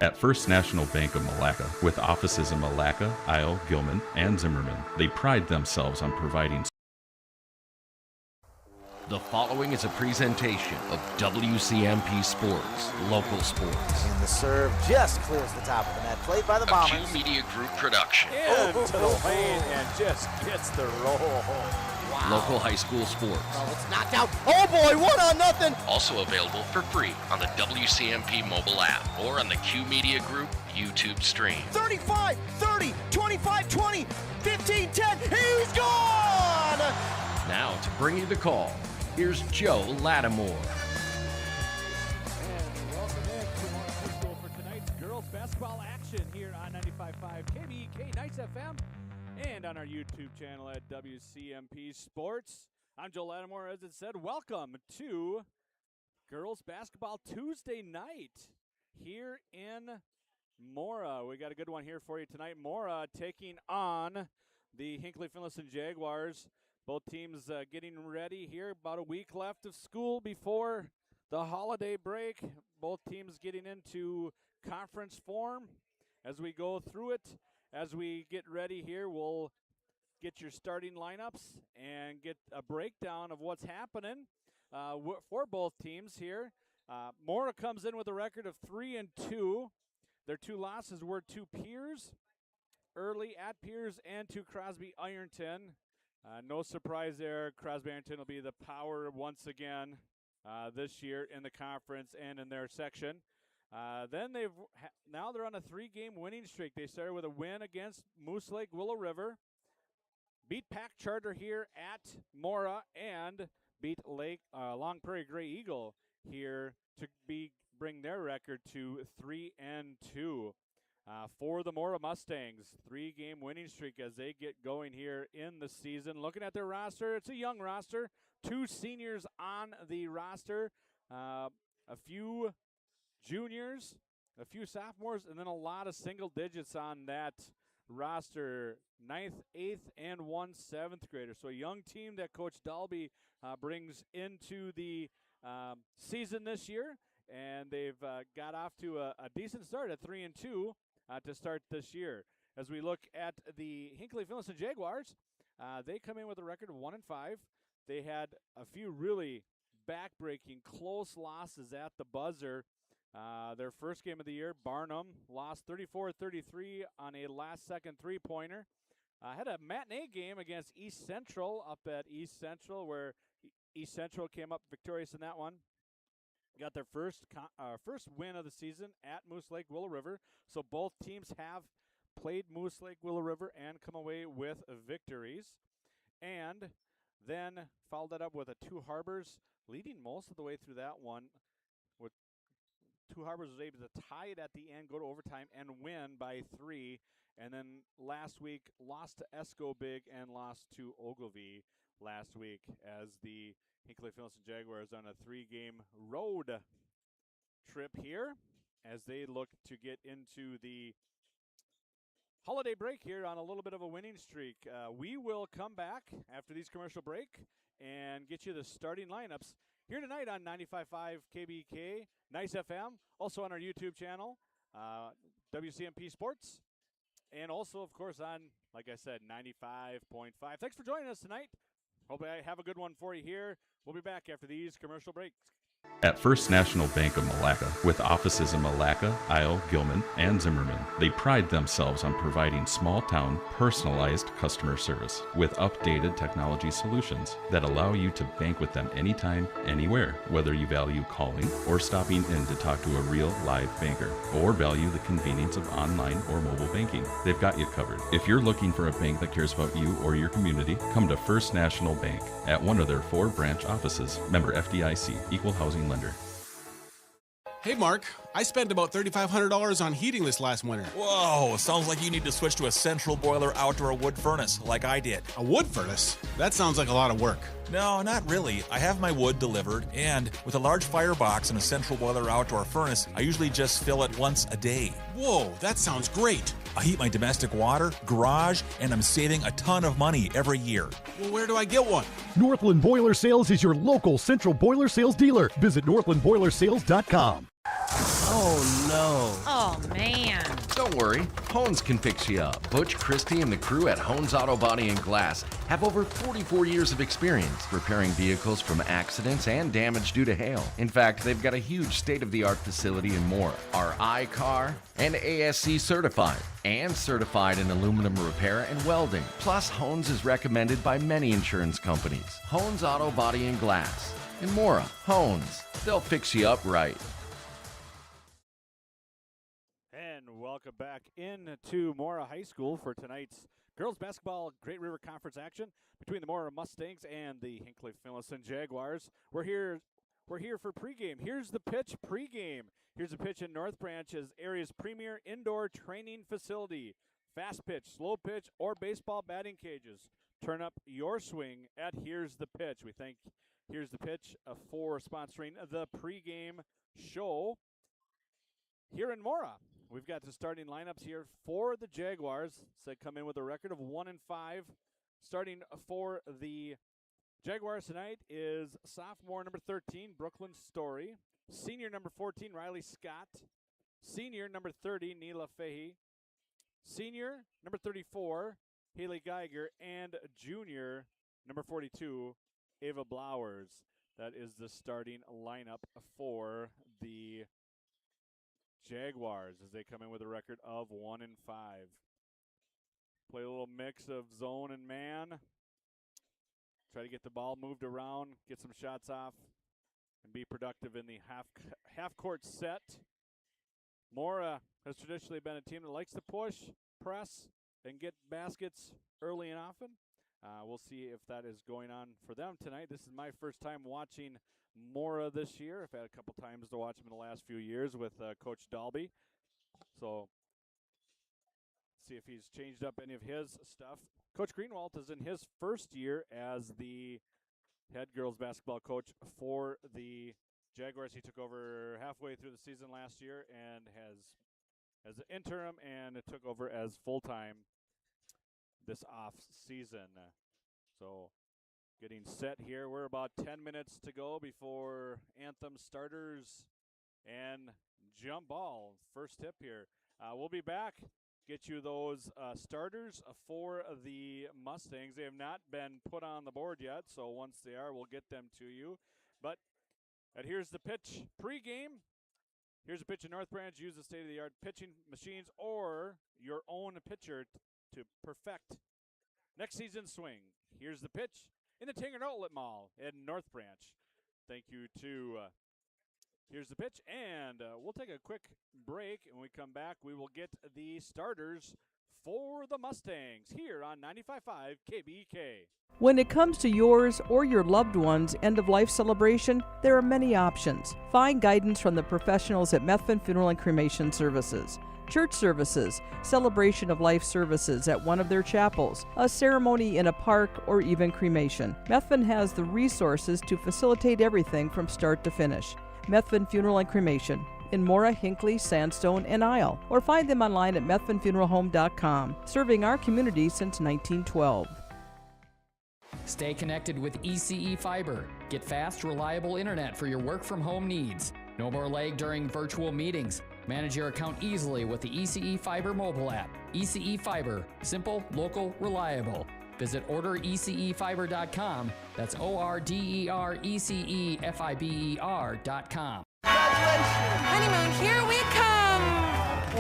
At First National Bank of Malacca, with offices in Malacca, Isle, Gilman, and Zimmerman, they pride themselves on providing. The following is a presentation of WCMP Sports, local sports. And the serve just clears the top of the net. Played by the Bombers. A Q Media Group production. Into the lane and just gets the roll. Wow. Local high school sports. Oh, it's knocked out. Oh boy, 1-0. Also available for free on the WCMP mobile app or on the Q Media Group YouTube stream. 35, 30, 25, 20, 15, 10. He's gone! Now to bring you the call, here's Joe Lattimore. And welcome in to Mora High School for tonight's girls basketball action here on 95.5 KBEK Nice FM and on our YouTube channel at WCMP Sports. I'm Joe Lattimore. As it said, welcome to girls basketball Tuesday night here in Mora. We got a good one here for you tonight. Mora taking on the Hinckley-Finlayson Jaguars. Both teams getting ready here. About a week left of school before the holiday break. Both teams getting into conference form as we go through it. As we get ready here, we'll get your starting lineups and get a breakdown of what's happening for both teams here. Mora comes in with a record of 3-2. Their two losses were to Piers, early at Piers, and to Crosby Ironton. No surprise there. Crosby Ironton will be the power once again this year in the conference and in their section. Then now they're on a 3-game winning streak. They started with a win against Moose Lake Willow River, beat Pack Charter here at Mora, and beat Long Prairie Gray Eagle here to bring their record to 3-2. For the Mora Mustangs, 3-game winning streak as they get going here in the season. Looking at their roster, it's a young roster. 2 seniors on the roster, a few juniors, a few sophomores, and then a lot of single digits on that roster. 9th, 8th, and 1 7th grader. So a young team that Coach Dalby brings into the season this year, and they've got off to a decent start at 3-2 to start this year. As we look at the Hinckley-Finlayson Jaguars, they come in with a record of 1-5. They had a few really back-breaking close losses at the buzzer. Their first game of the year, Barnum, lost 34-33 on a last-second three-pointer. Had a matinee game against East Central up at East Central, where East Central came up victorious in that one. Got their first win of the season at Moose Lake Willow River. So both teams have played Moose Lake Willow River and come away with victories. And then followed that up with a Two Harbors, leading most of the way through that one. With Two Harbors was able to tie it at the end, go to overtime, and win by 3. And then last week lost to Esco Big and lost to Ogilvie last week as the Hinckley-Finlayson Jaguars on a 3-game road trip here as they look to get into the holiday break here on a little bit of a winning streak. We will come back after these commercial break and get you the starting lineups here tonight on 95.5 KBK, Nice FM, also on our YouTube channel, WCMP Sports, and also, of course, on, like I said, 95.5. Thanks for joining us tonight. Hope I have a good one for you here. We'll be back after these commercial breaks. At First National Bank of Malacca, with offices in Malacca, Isle, Gilman, and Zimmerman, they pride themselves on providing small-town, personalized customer service with updated technology solutions that allow you to bank with them anytime, anywhere, whether you value calling or stopping in to talk to a real live banker, or value the convenience of online or mobile banking. They've got you covered. If you're looking for a bank that cares about you or your community, come to First National Bank at one of their 4 branch offices. Member FDIC, Equal Housing Lender. Hey Mark, I spent about $3,500 on heating this last winter. Whoa, sounds like you need to switch to a central boiler outdoor wood furnace, like I did. A wood furnace? That sounds like a lot of work. No, not really. I have my wood delivered, and with a large firebox and a central boiler outdoor furnace, I usually just fill it once a day. Whoa, that sounds great. I heat my domestic water, garage, and I'm saving a ton of money every year. Well, where do I get one? Northland Boiler Sales is your local central boiler sales dealer. Visit northlandboilersales.com. Oh, Oh, no. Oh, man. Don't worry, Hones can fix you up. Butch, Christie, and the crew at Hones Auto Body and Glass have over 44 years of experience repairing vehicles from accidents and damage due to hail. In fact, they've got a huge state-of-the-art facility in Mora, are iCar and ASC certified, and certified in aluminum repair and welding. Plus, Hones is recommended by many insurance companies. Hones Auto Body and Glass. In Mora, Hones. They'll fix you up right. And welcome back into Mora High School for tonight's girls basketball Great River Conference action between the Mora Mustangs and the Hinckley-Finlayson Jaguars. We're here for pregame. Here's the pitch pregame. Here's the pitch in North Branch's area's premier indoor training facility. Fast pitch, slow pitch, or baseball batting cages. Turn up your swing at Here's the Pitch. We thank Here's the Pitch for sponsoring the pregame show here in Mora. We've got the starting lineups here for the Jaguars that come in with a record of 1-5. Starting for the Jaguars tonight is sophomore number 13, Brooklyn Story. Senior number 14, Riley Scott. Senior number 30, Neela Fahey. Senior number 34, Haley Geiger. And junior number 42, Ava Blowers. That is the starting lineup for the Jaguars as they come in with a record of 1-5. Play a little mix of zone and man. Try to get the ball moved around, get some shots off, and be productive in the half-court set. Mora has traditionally been a team that likes to push, press, and get baskets early and often. We'll see if that is going on for them tonight. This is my first time watching Mora this year. I've had a couple times to watch him in the last few years with Coach Dalby. So see if he's changed up any of his stuff. Coach Greenwald is in his first year as the head girls basketball coach for the Jaguars. He took over halfway through the season last year and has as an interim and took over as full-time this off season. So getting set here. We're about 10 minutes to go before anthem starters and jump ball. First tip here. We'll be back. Get you those starters for the Mustangs. They have not been put on the board yet, so once they are, we'll get them to you. But here's the pitch pregame. Here's a pitch in North Branch. Use the state-of-the-art pitching machines or your own pitcher to perfect next season's swing. Here's the pitch in the Tanger Outlet Mall in North Branch. Thank you to Here's the Pitch, and we'll take a quick break. And when we come back, we will get the starters for the Mustangs here on 95.5 KBK. When it comes to yours or your loved one's end-of-life celebration, there are many options. Find guidance from the professionals at Methvin Funeral and Cremation Services. Church services, celebration of life services at one of their chapels, a ceremony in a park, or even cremation. Methvin has the resources to facilitate everything from start to finish. Methvin Funeral and Cremation in Mora, Hinckley, Sandstone, and Isle, or find them online at methvinfuneralhome.com, serving our community since 1912. Stay connected with ECE Fiber. Get fast, reliable internet for your work-from-home needs. No more lag during virtual meetings. Manage your account easily with the ECE Fiber mobile app. ECE Fiber, simple, local, reliable. Visit orderecefiber.com. That's orderecefiber.com. Honeymoon, here we come.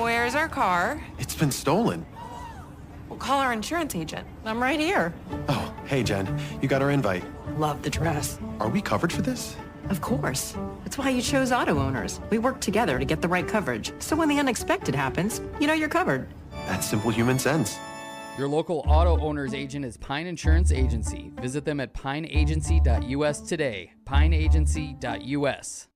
Where's our car? It's been stolen. We'll call our insurance agent. I'm right here. Oh, hey, Jen. You got our invite. Love the dress. Are we covered for this? Of course. That's why you chose auto owners. We work together to get the right coverage. So when the unexpected happens, you know you're covered. That's simple human sense. Your local auto owner's agent is Pine Insurance Agency. Visit them at pineagency.us today. pineagency.us.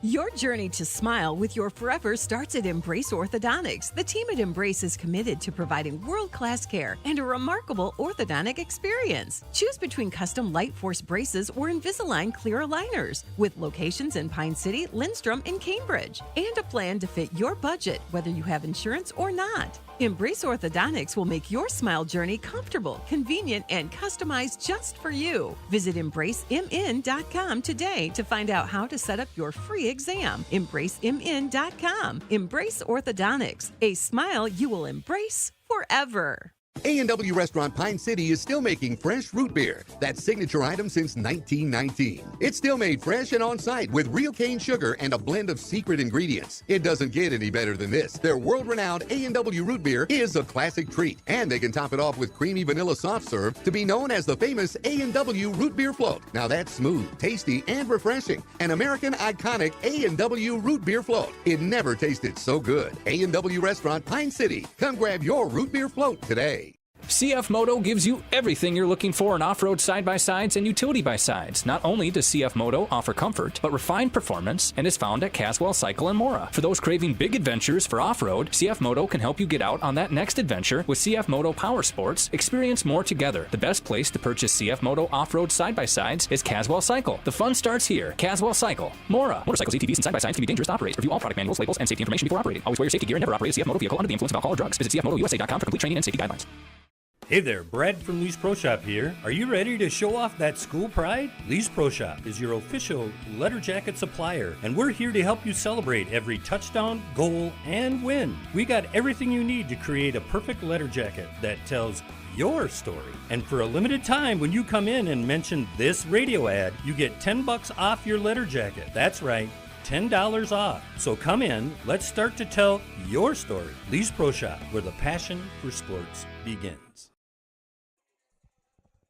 Your journey to smile with your forever starts at Embrace Orthodontics. The team at Embrace is committed to providing world-class care and a remarkable orthodontic experience. Choose between custom Light Force braces or Invisalign clear aligners with locations in Pine City, Lindstrom, and Cambridge, and a plan to fit your budget, whether you have insurance or not. Embrace Orthodontics will make your smile journey comfortable, convenient, and customized just for you. Visit EmbraceMN.com today to find out how to set up your free exam. EmbraceMN.com. Embrace Orthodontics, a smile you will embrace forever. A&W Restaurant Pine City is still making fresh root beer, that signature item since 1919. It's still made fresh and on-site with real cane sugar and a blend of secret ingredients. It doesn't get any better than this. Their world-renowned A&W root beer is a classic treat, and they can top it off with creamy vanilla soft serve to be known as the famous A&W root beer float. Now that's smooth, tasty, and refreshing. An American iconic A&W root beer float. It never tasted so good. A&W Restaurant Pine City. Come grab your root beer float today. CF Moto gives you everything you're looking for in off-road side-by-sides and utility by-sides. Not only does CF Moto offer comfort, but refined performance, and is found at Caswell Cycle in Mora. For those craving big adventures for off-road, CF Moto can help you get out on that next adventure with CF Moto Power Sports. Experience more together. The best place to purchase CF Moto off-road side-by-sides is Caswell Cycle. The fun starts here. Caswell Cycle, Mora. Motorcycles, ATVs, and side-by-sides can be dangerous to operate. Review all product manuals, labels, and safety information before operating. Always wear your safety gear and never operate a CF Moto vehicle under the influence of alcohol or drugs. Visit CFMotoUSA.com for complete training and safety guidelines. Hey there, Brad from Lee's Pro Shop here. Are you ready to show off that school pride? Lee's Pro Shop is your official letter jacket supplier, and we're here to help you celebrate every touchdown, goal, and win. We got everything you need to create a perfect letter jacket that tells your story. And for a limited time, when you come in and mention this radio ad, you get $10 off your letter jacket. That's right, $10 off. So come in, let's start to tell your story. Lee's Pro Shop, where the passion for sports begins.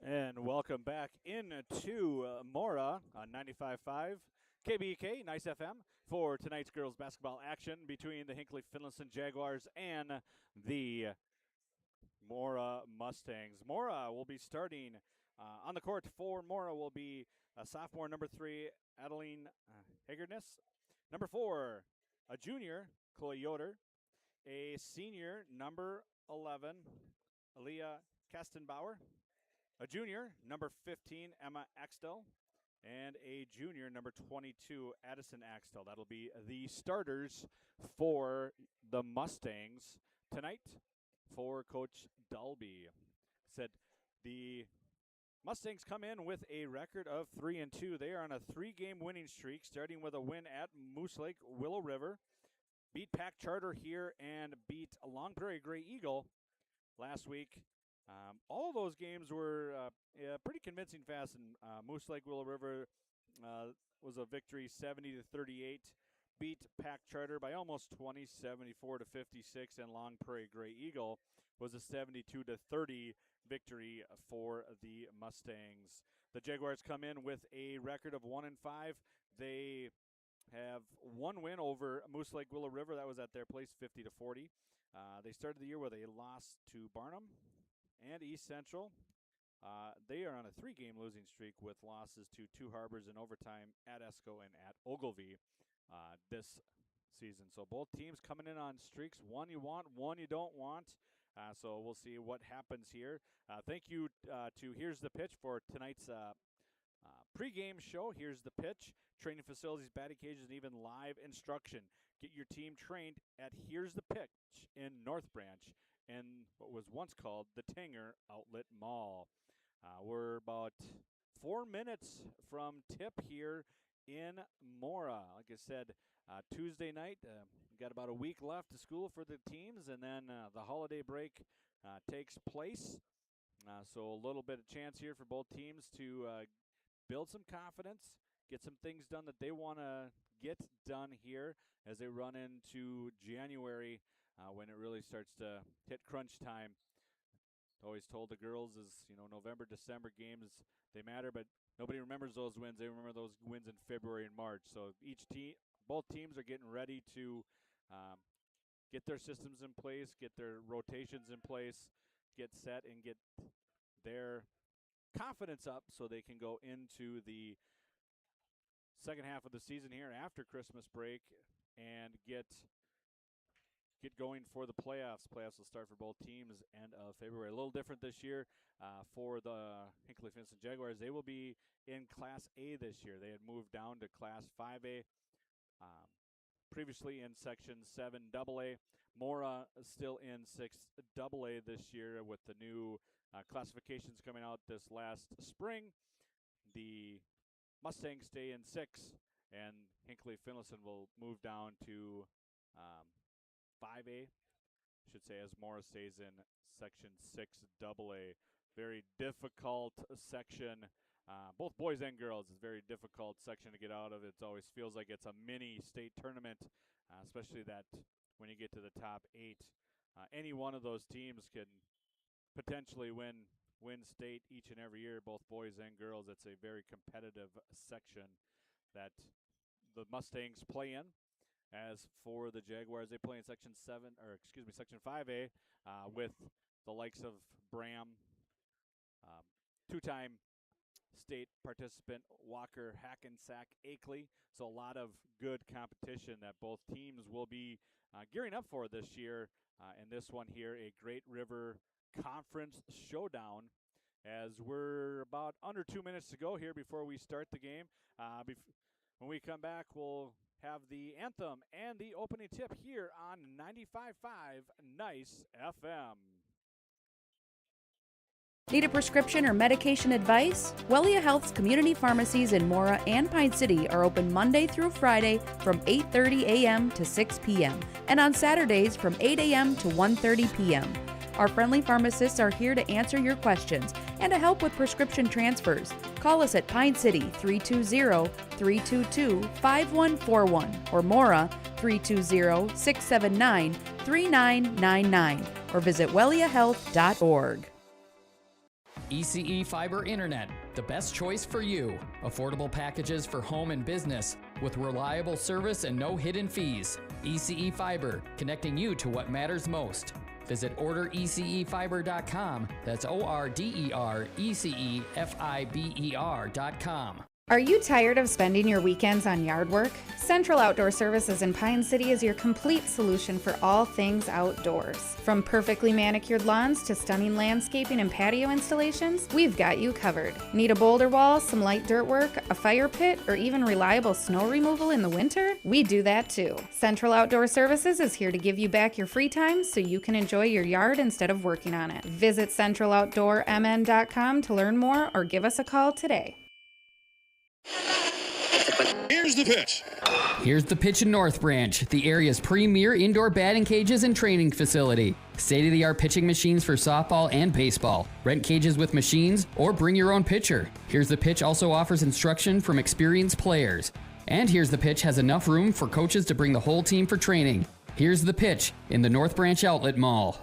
And welcome back into Mora on 95.5 KBK, Nice FM, for tonight's girls basketball action between the Hinckley-Finlayson Jaguars and the Mora Mustangs. Mora will be starting on the court for Mora will be sophomore number 3, Adeline Hagernes. Number 4, a junior, Chloe Yoder. A senior, number 11, Aaliyah Kastenbauer. A junior, number 15, Emma Axtell. And a junior, number 22, Addison Axtell. That'll be the starters for the Mustangs tonight for Coach Dalby. Said the Mustangs come in with a record of 3-2. They are on a 3-game winning streak, starting with a win at Moose Lake Willow River. Beat Pack Charter here and beat Long Prairie Gray Eagle last week. All those games were pretty convincing fast, and Moose Lake Willow River was a victory 70-38. Beat Pack Charter by almost 20, 74-56, and Long Prairie Gray Eagle was a 72-30 victory for the Mustangs. The Jaguars come in with a record of 1-5. They have one win over Moose Lake Willow River. That was at their place, 50-40. They started the year with a loss to Barnum and East Central. They are on a 3-game losing streak with losses to Two Harbors in overtime, at Esco and at Ogilvie this season. So both teams coming in on streaks. One you want, one you don't want. So we'll see what happens here. Thank you to Here's the Pitch for tonight's pregame show. Here's the Pitch. Training facilities, batting cages, and even live instruction. Get your team trained at Here's the Pitch in North Branch in what was once called the Tanger Outlet Mall. We're about 4 minutes from tip here in Mora. Like I said, Tuesday night, got about a week left to school for the teams, and then the holiday break takes place. So a little bit of chance here for both teams to build some confidence, get some things done that they want to get done here as they run into January when it really starts to hit crunch time. Always told the girls is, November, December games, they matter, but nobody remembers those wins. They remember those wins in February and March. So both teams are getting ready to get their systems in place, get their rotations in place, get set, and get their confidence up so they can go into the second half of the season here after Christmas break and get going for the playoffs. Playoffs will start for both teams end of February. A little different this year for the Hinckley-Finlayson Jaguars. They will be in Class A this year. They had moved down to Class 5A previously in Section 7 AA. Mora still in 6 AA this year with the new classifications coming out this last spring. The Mustangs stay in 6, and Hinckley-Finlayson will move down to 5A, should say, as Mora stays in Section 6 AA. Very difficult section. Both boys and girls, it's a very difficult section to get out of. It always feels like it's a mini state tournament, especially that when you get to the top 8. Any one of those teams can potentially win state each and every year, both boys and girls. It's a very competitive section that the Mustangs play in. As for the Jaguars, they play in Section 5A with the likes of Bram, two-time state participant Walker, Hackensack, Akeley. So a lot of good competition that both teams will be gearing up for this year. And this one here, a Great River Conference showdown, as we're about under 2 minutes to go here before we start the game. When we come back, we'll have the anthem and the opening tip here on 95.5 Nice FM. Need a prescription or medication advice? Wellia Health's community pharmacies in Mora and Pine City are open Monday through Friday from 8:30 a.m. to 6 p.m. and on Saturdays from 8 a.m. to 1:30 p.m. Our friendly pharmacists are here to answer your questions and to help with prescription transfers. Call us at Pine City 320-322-5141 or Mora 320-679-3999 or visit welliahealth.org. ECE Fiber Internet, the best choice for you. Affordable packages for home and business with reliable service and no hidden fees. ECE Fiber, connecting you to what matters most. Visit orderecefiber.com. That's orderecefiber.com. Are you tired of spending your weekends on yard work? Central Outdoor Services in Pine City is your complete solution for all things outdoors. From perfectly manicured lawns to stunning landscaping and patio installations, we've got you covered. Need a boulder wall, some light dirt work, a fire pit, or even reliable snow removal in the winter? We do that too. Central Outdoor Services is here to give you back your free time so you can enjoy your yard instead of working on it. Visit centraloutdoormn.com to learn more or give us a call today. Here's the pitch. Here's the pitch in North Branch, the area's premier indoor batting cages and training facility. State-of-the-art pitching machines for softball and baseball. Rent cages with machines or bring your own pitcher. Here's the Pitch also offers instruction from experienced players. And Here's the Pitch has enough room for coaches to bring the whole team for training. Here's the Pitch in the North Branch Outlet Mall.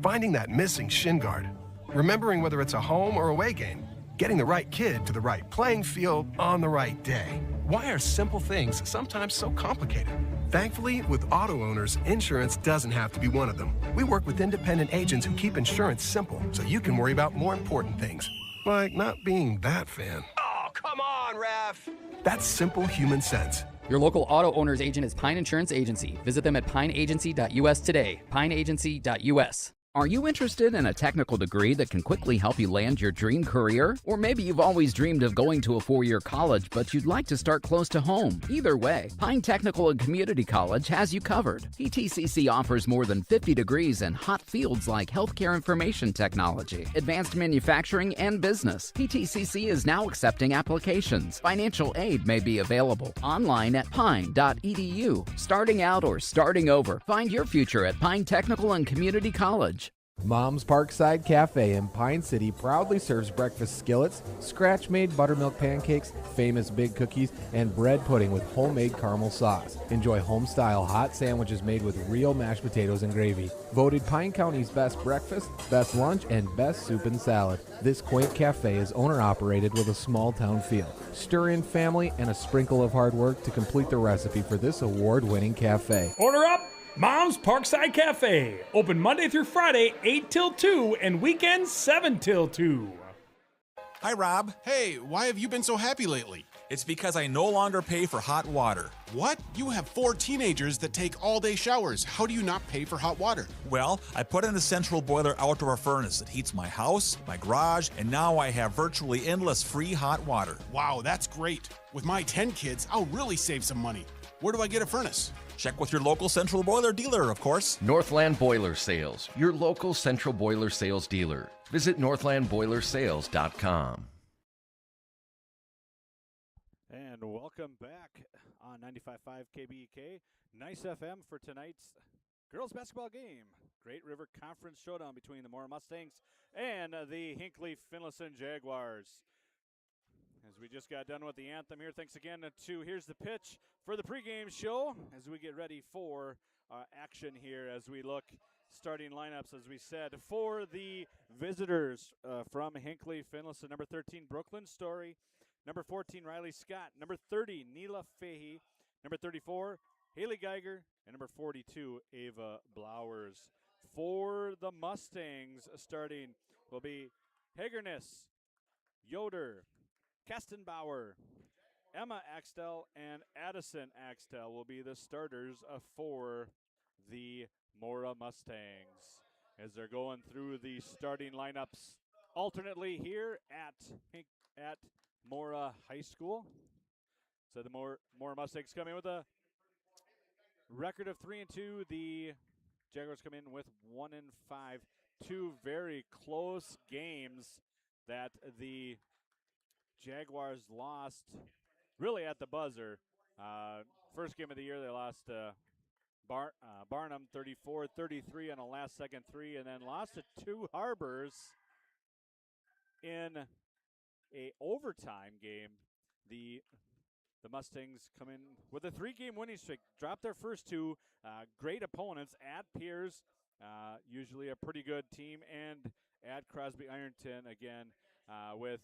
Finding that missing shin guard. Remembering whether it's a home or away game. Getting the right kid to the right playing field on the right day. Why are simple things sometimes so complicated? Thankfully, with auto owners, insurance doesn't have to be one of them. We work with independent agents who keep insurance simple so you can worry about more important things, like not being that fan. Oh, come on, ref! That's simple human sense. Your local auto owner's agent is Pine Insurance Agency. Visit them at pineagency.us today. pineagency.us. Are you interested in a technical degree that can quickly help you land your dream career? Or maybe you've always dreamed of going to a four-year college, but you'd like to start close to home. Either way, Pine Technical and Community College has you covered. PTCC offers more than 50 degrees in hot fields like healthcare information technology, advanced manufacturing, and business. PTCC is now accepting applications. Financial aid may be available online at pine.edu. Starting out or starting over, find your future at Pine Technical and Community College. Mom's Parkside Cafe in Pine City proudly serves breakfast skillets, scratch-made buttermilk pancakes, famous big cookies, and bread pudding with homemade caramel sauce. Enjoy home-style hot sandwiches made with real mashed potatoes and gravy. Voted Pine County's best breakfast, best lunch, and best soup and salad. This quaint cafe is owner-operated with a small-town feel. Stir in family and a sprinkle of hard work to complete the recipe for this award-winning cafe. Order up! Mom's Parkside Cafe. Open Monday through Friday, 8 till 2, and weekends, 7 till 2. Hi, Rob. Hey, why have you been so happy lately? It's because I no longer pay for hot water. What? You have 4 teenagers that take all-day showers. How do you not pay for hot water? Well, I put in a central boiler outdoor furnace that heats my house, my garage, and now I have virtually endless free hot water. Wow, that's great. With my 10 kids, I'll really save some money. Where do I get a furnace? Check with your local central boiler dealer, of course. Northland Boiler Sales, your local central boiler sales dealer. Visit northlandboilersales.com. And welcome back on 95.5 KBK, Nice FM for tonight's girls basketball game. Great River Conference showdown between the Mora Mustangs and the Hinckley-Finlayson Jaguars. As we just got done with the anthem here, thanks again to Here's the Pitch for the pregame show as we get ready for action here as we look starting lineups, as we said, for the visitors from Hinckley-Finlayson. Number 13, Brooklyn Story. Number 14, Riley Scott. Number 30, Neela Fahey. Number 34, Haley Geiger. And number 42, Ava Blowers. For the Mustangs, starting will be Hagerness, Yoder, Kastenbauer, Emma Axtell, and Addison Axtell will be the starters for the Mora Mustangs as they're going through the starting lineups alternately here at Mora High School. So the Mora Mustangs come in with a record of 3-2. The Jaguars come in with 1-5. 2 very close games that the Jaguars lost really at the buzzer. First game of the year, they lost Barnum 34-33 on a last-second 3, and then lost to 2 Harbors in a overtime game. The Mustangs come in with a 3-game winning streak, dropped their first 2 great opponents at Piers, usually a pretty good team, and at Crosby Ironton again with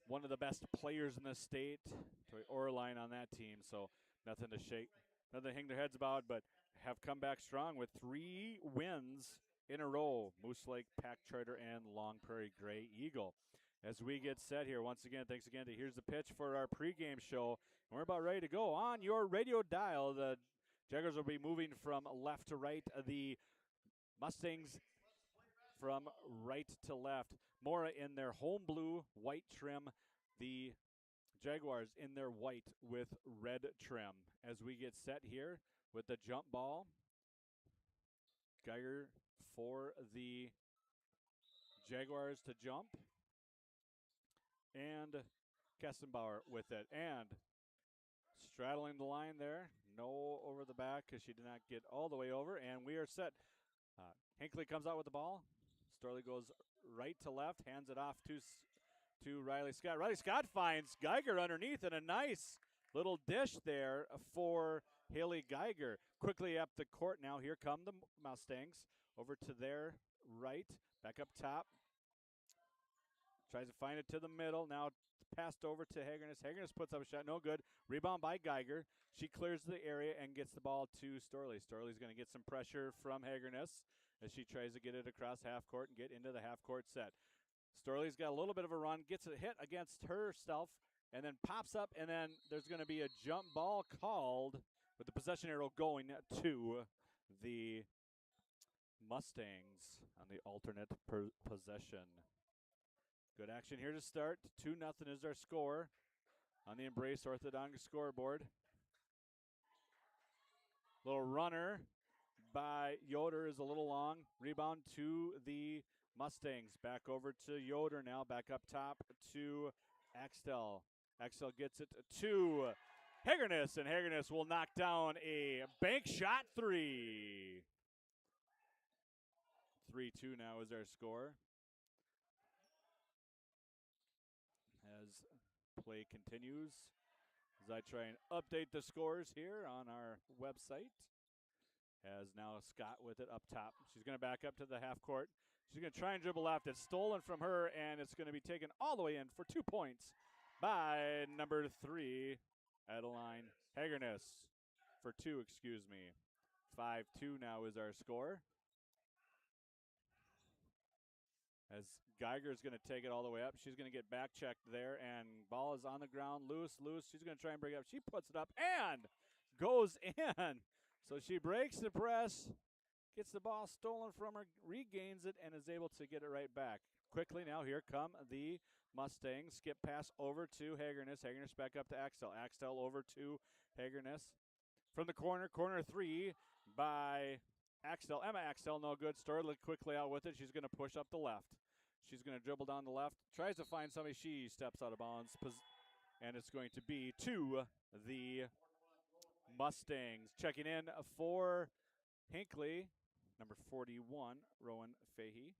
one of the best players in the state, Toy Orline, on that team. So nothing to hang their heads about, but have come back strong with 3 wins in a row. Moose Lake, Pack Charter, and Long Prairie Gray Eagle. As we get set here, once again, thanks again to Here's the Pitch for our pregame show. And we're about ready to go on your radio dial. The Jaguars will be moving from left to right. The Mustangs from right to left. Mora in their home blue, white trim. The Jaguars in their white with red trim. As we get set here with the jump ball. Geiger for the Jaguars to jump. And Kessenbauer with it. And straddling the line there. No over the back because she did not get all the way over. And we are set. Hinckley comes out with the ball. Storley goes right to left, hands it off to Riley Scott. Riley Scott finds Geiger underneath, and a nice little dish there for Haley Geiger. Quickly up the court now. Here come the Mustangs over to their right, back up top. Tries to find it to the middle. Now passed over to Hagerness. Hagerness puts up a shot. No good. Rebound by Geiger. She clears the area and gets the ball to Storley. Storley's going to get some pressure from Hagerness as she tries to get it across half court and get into the half court set. Storley's got a little bit of a run, gets a hit against herself, and then pops up, and then there's going to be a jump ball called with the possession arrow going to the Mustangs on the alternate possession. Good action here to start. 2-0 is our score on the Embrace Orthodontic scoreboard. Little runner by Yoder is a little long. Rebound to the Mustangs. Back over to Yoder now. Back up top to Axtell. Axtell gets it to Hagerness, and Hagerness will knock down a bank shot 3. 3-2 now is our score. As play continues, as I try and update the scores here on our website. As now Scott with it up top. She's going to back up to the half court. She's going to try and dribble left. It's stolen from her, and it's going to be taken all the way in for 2 points by number 3, Adeline Hagerness. For 2, excuse me. 5-2 now is our score. as Geiger is going to take it all the way up. She's going to get back checked there, and ball is on the ground, loose. She's going to try and bring it up. She puts it up and goes in. So she breaks the press, gets the ball stolen from her, regains it, and is able to get it right back. Quickly now, here come the Mustangs. Skip pass over to Hagerness. Hagerness back up to Axtell. Axtell over to Hagerness. From the corner, corner three by Axtell. Emma Axtell, no good. Storley quickly out with it. She's going to push up the left. She's going to dribble down the left. Tries to find somebody. She steps out of bounds. And it's going to be to the Mustangs. Checking in for Hinckley, number 41, Rowan Fahey.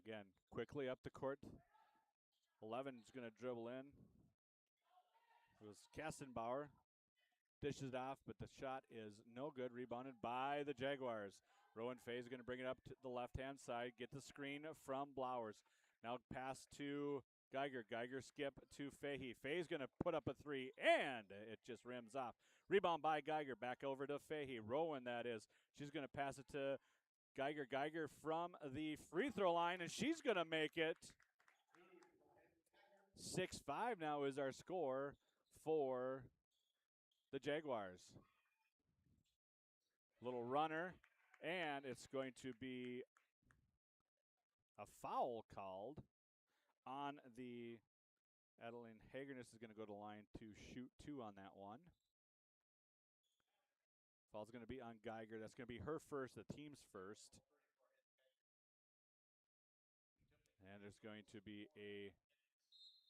Again, quickly up the court. 11 is going to dribble in. It was Kassenbauer. Dishes it off, but the shot is no good. Rebounded by the Jaguars. Rowan Fahey is going to bring it up to the left-hand side. Get the screen from Blowers. Now pass to Geiger. Geiger skip to Fahey. Fahey's going to put up a three, and it just rims off. Rebound by Geiger. Back over to Fahey. Rowan, that is. She's going to pass it to Geiger. Geiger from the free throw line, and she's going to make it. 6-5 now is our score for the Jaguars. Little runner, and it's going to be a foul called on the Adeline Hagerness is going to go to the line to shoot two on that one. Foul's going to be on Geiger. That's going to be her first, the team's first. And there's going to be a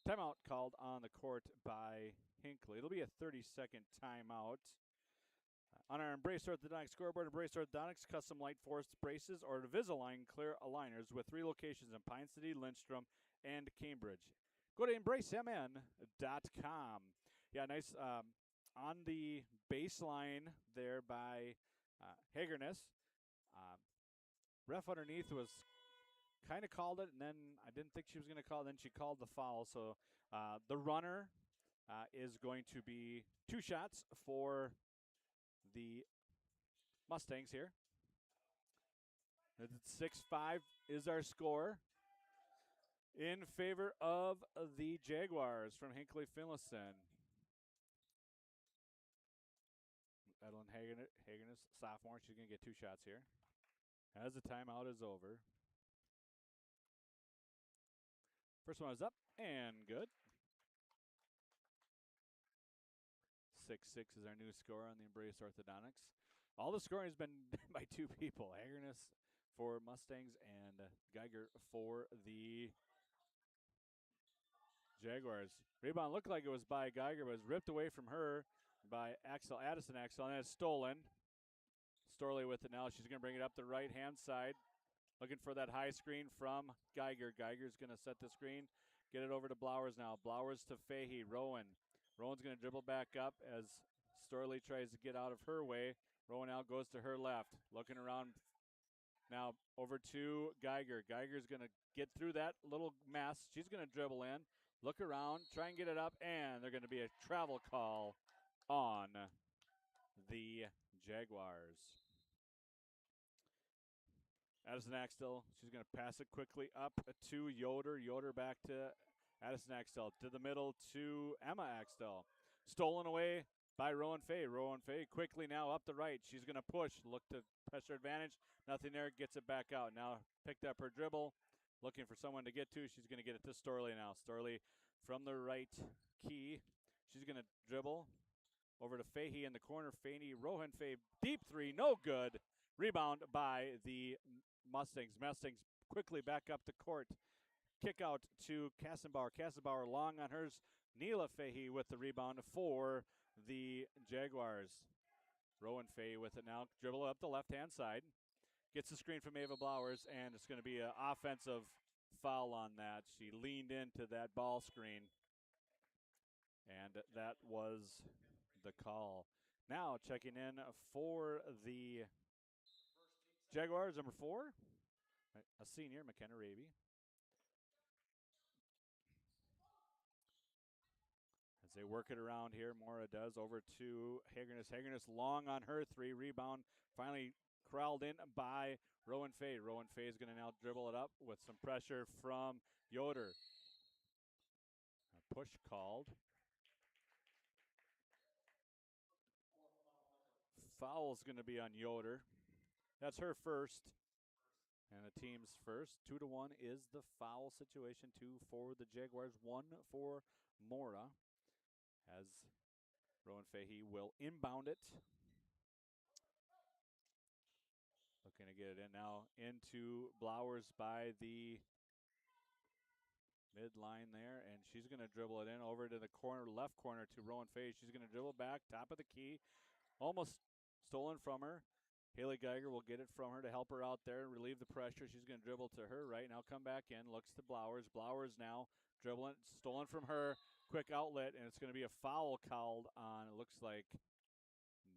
timeout called on the court by Hinckley. It'll be a 30-second timeout. On our Embrace Orthodontics scoreboard, Embrace Orthodontics custom light force braces or Invisalign clear aligners with 3 locations in Pine City, Lindstrom, and Cambridge. Go to embracemn.com. Yeah, nice on the baseline there by Hagerness. Ref underneath was kind of called it, and then I didn't think she was going to call it. Then she called the foul. So the runner is going to be 2 shots for the Mustangs here. 6-5 is our score in favor of the Jaguars from Hinckley-Finlayson. Edelyn Hagerness, sophomore, she's going to get 2 shots here. As the timeout is over. First one is up and good. 6-6 is our new score on the Embrace Orthodontics. All the scoring has been by 2 people. Hagerness for Mustangs and Geiger for the Jaguars. Rebound looked like it was by Geiger, but was ripped away from her by Addison Axtell, and it's stolen. Storley with it now. She's going to bring it up the right-hand side. Looking for that high screen from Geiger. Geiger's going to set the screen. Get it over to Blowers now. Blowers to Fahey. Rowan's going to dribble back up as Storley tries to get out of her way. Rowan now goes to her left. Looking around now over to Geiger. Geiger's going to get through that little mess. She's going to dribble in, look around, try and get it up, and they're going to be a travel call on the Jaguars. Addison Axtell, she's going to pass it quickly up to Yoder. Yoder back to Addison Axtell. To the middle to Emma Axtell. Stolen away by Rowan Fahey. Rowan Fahey quickly now up the right. She's going to push. Look to pressure advantage. Nothing there. Gets it back out. Now picked up her dribble. Looking for someone to get to. She's going to get it to Storley now. Storley from the right key. She's going to dribble over to Fahey in the corner. Rowan Fahey. Deep three. No good. Rebound by the Mustangs. Mustangs quickly back up the court. Kick out to Kassenbauer. Kassenbauer long on hers. Neela Fahey with the rebound for the Jaguars. Rowan Fahey with it now. Dribble up the left-hand side. Gets the screen from Ava Blowers, and it's going to be an offensive foul on that. She leaned into that ball screen, and that was the call. Now checking in for the Jaguars, number 4, a senior, McKenna Raby. As they work it around here, Mora does over to Hagerness. Hagerness long on her 3, rebound. Finally corralled in by Rowan Fay. Rowan Fay is going to now dribble it up with some pressure from Yoder. A push called. Foul's going to be on Yoder. That's her first. And the team's first. 2-1 is the foul situation. 2 for the Jaguars, 1 for Mora. As Rowan Fahey will inbound it. Looking to get it in now into Blowers by the midline there, and she's going to dribble it in over to the corner, left corner to Rowan Fahey. She's going to dribble back, top of the key, almost stolen from her. Haley Geiger will get it from her to help her out there, relieve the pressure. She's going to dribble to her right now, come back in, looks to Blowers. Blowers now dribbling, stolen from her, quick outlet, and it's going to be a foul called on, it looks like,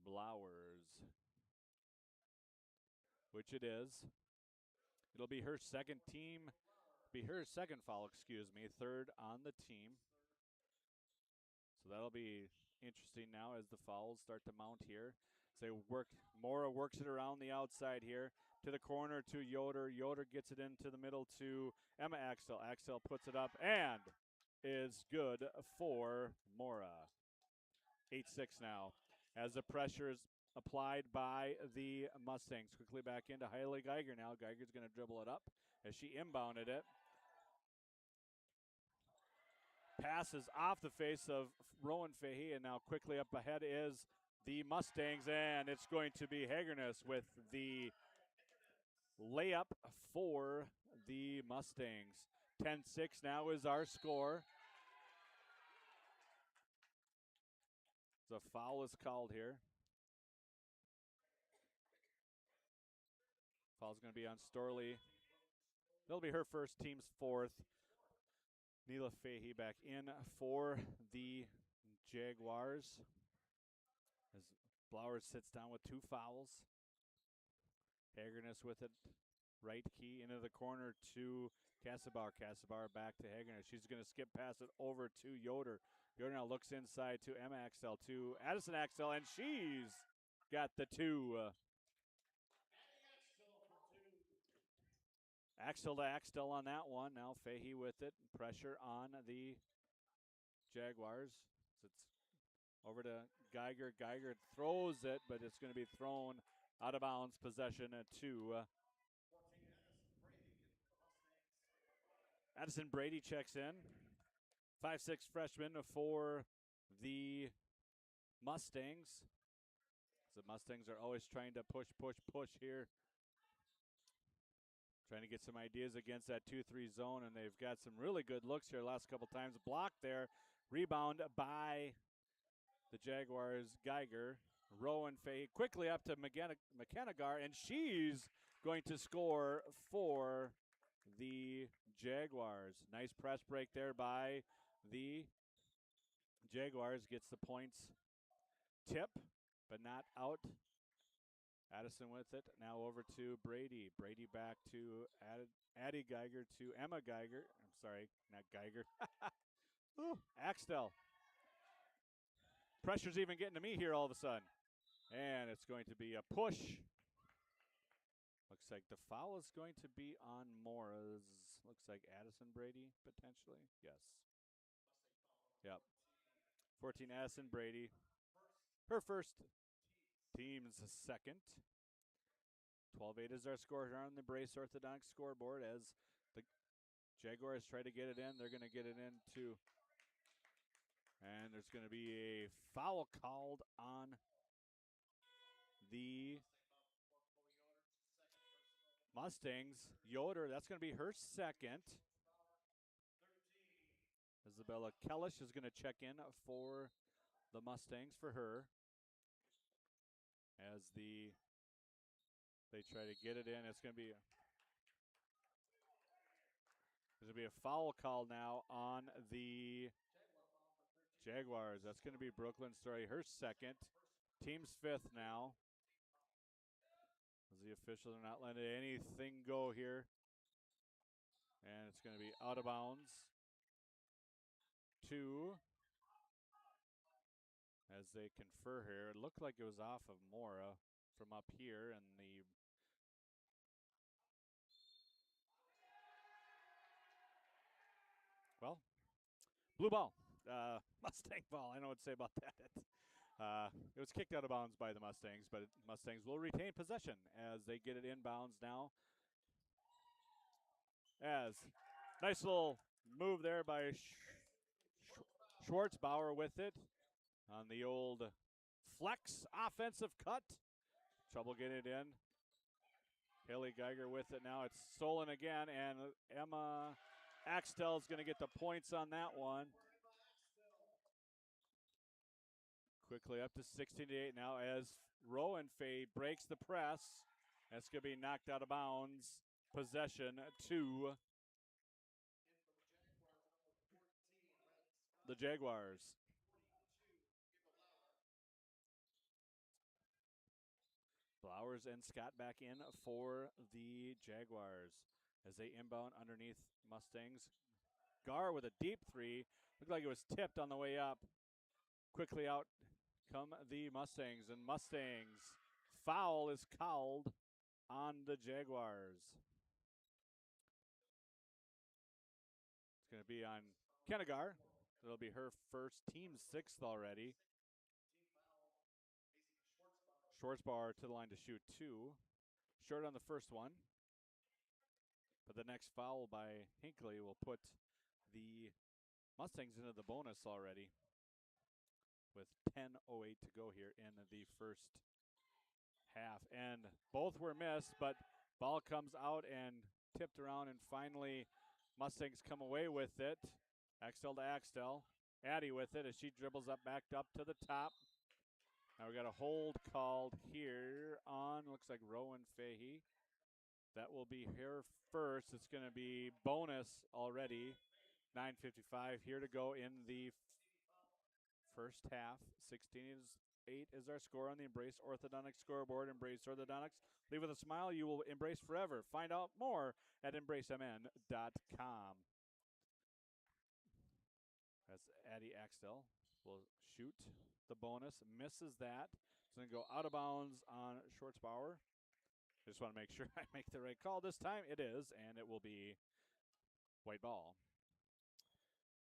Blowers, which it is. It'll be her second foul, third on the team. So that'll be interesting now as the fouls start to mount here. So Mora works it around the outside here to the corner to Yoder. Yoder gets it into the middle to Emma Axtell. Axtell puts it up and is good for Mora. 8-6 now as the pressure is applied by the Mustangs. Quickly back into Haley Geiger now. Geiger's going to dribble it up as she inbounded it. Passes off the face of Rowan Fahey, and now quickly up ahead is the Mustangs, and it's going to be Hagerness with the layup for the Mustangs. 10-6 now is our score. The foul is called here. Foul's going to be on Storley. That'll be her first, team's fourth. Neela Fahey back in for the Jaguars. As Blowers sits down with 2 fouls. Hagerness with it. Right key into the corner to Casabar. Casabar back to Hagerness. She's going to skip past it over to Yoder. Yoder now looks inside to Emma Axtell, to Addison Axtell, and she's got the 2. Axtell to Axtell on that one. Now Fahey with it. Pressure on the Jaguars. It's over to Geiger. Geiger throws it, but it's going to be thrown out of bounds. Possession to Addison Brady checks in. 5'6" freshman for the Mustangs. The Mustangs are always trying to push here. Trying to get some ideas against that 2-3 zone, and they've got some really good looks here last couple times. Blocked there. Rebound by the Jaguars. Geiger. Rowan Fahey quickly up to McKennagar, and she's going to score for the Jaguars. Nice press break there by the Jaguars. Gets the points tip, but not out. Addison with it. Now over to Brady. Brady back to Addie Geiger to Emma Geiger. I'm sorry, not Geiger. Ooh, Axtell. Pressure's even getting to me here all of a sudden. And it's going to be a push. Looks like the foul is going to be on Mora's. Looks like Addison Brady, potentially. Yes. Yep. 14, Addison Brady. Her first, team's second. 12-8 is our score here on the Brace Orthodontics scoreboard as the Jaguars try to get it in. They're going to get it in too. And there's going to be a foul called on the Mustangs. Yoder, that's going to be her second. Isabella Kellish is going to check in for the Mustangs for her. As they try to get it in, it's going to be there's going to be a foul call now on the Jaguars. That's going to be Brooklyn Story, her second. Team's fifth now. As the officials are not letting anything go here. And it's going to be out of bounds. 2. As they confer here. It looked like it was off of Mora from up here, and the Blue ball. Mustang ball. I don't know what to say about that. It was kicked out of bounds by the Mustangs, but Mustangs will retain possession as they get it inbounds now. As nice little move there by Schwartzbauer with it on the old flex offensive cut. Trouble getting it in. Haley Geiger with it now. It's stolen again, and Emma Axtell is going to get the points on that one. Quickly up to 16-8 now as Rowan Fay breaks the press. That's going to be knocked out of bounds. Possession to the Jaguars. Flowers and Scott back in for the Jaguars as they inbound underneath Mustangs. Gar with a deep three. Looked like it was tipped on the way up. Quickly out come the Mustangs, and Mustangs foul is called on the Jaguars. It's going to be on Kennegar. It'll be her first, team sixth already. Schwartzbauer to the line to shoot two. Short on the first one. But the next foul by Hinckley will put the Mustangs into the bonus already with 10:08 to go here in the first half. And both were missed, but ball comes out and tipped around, and finally Mustangs come away with it. Axtell to Axtell. Addie with it as she dribbles up, backed up to the top. Now we got a hold called here on, looks like Rowan Fahey. That will be her first. It's going to be bonus already. 9:55 here to go in the first half. 16-8 is our score on the Embrace Orthodontics scoreboard. Embrace Orthodontics. Leave with a smile. You will embrace forever. Find out more at embracemn.com. That's Addie Axtell will shoot the bonus. Misses that. It's going to go out of bounds on Schwartzbauer. I just want to make sure I make the right call this time. It is, and it will be white ball.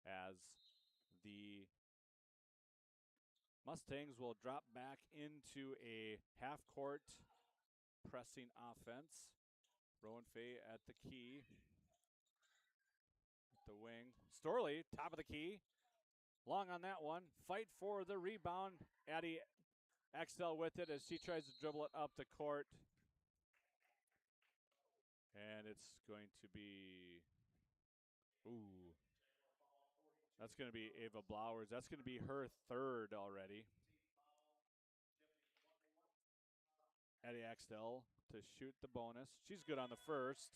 As the Mustangs will drop back into a half-court pressing offense. Rowan Fay at the key. The wing. Storley, top of the key. Long on that one. Fight for the rebound. Addie Axtell with it as she tries to dribble it up the court. And it's going to be, that's going to be Ava Blowers. That's going to be her third already. Addie Axtell to shoot the bonus. She's good on the first.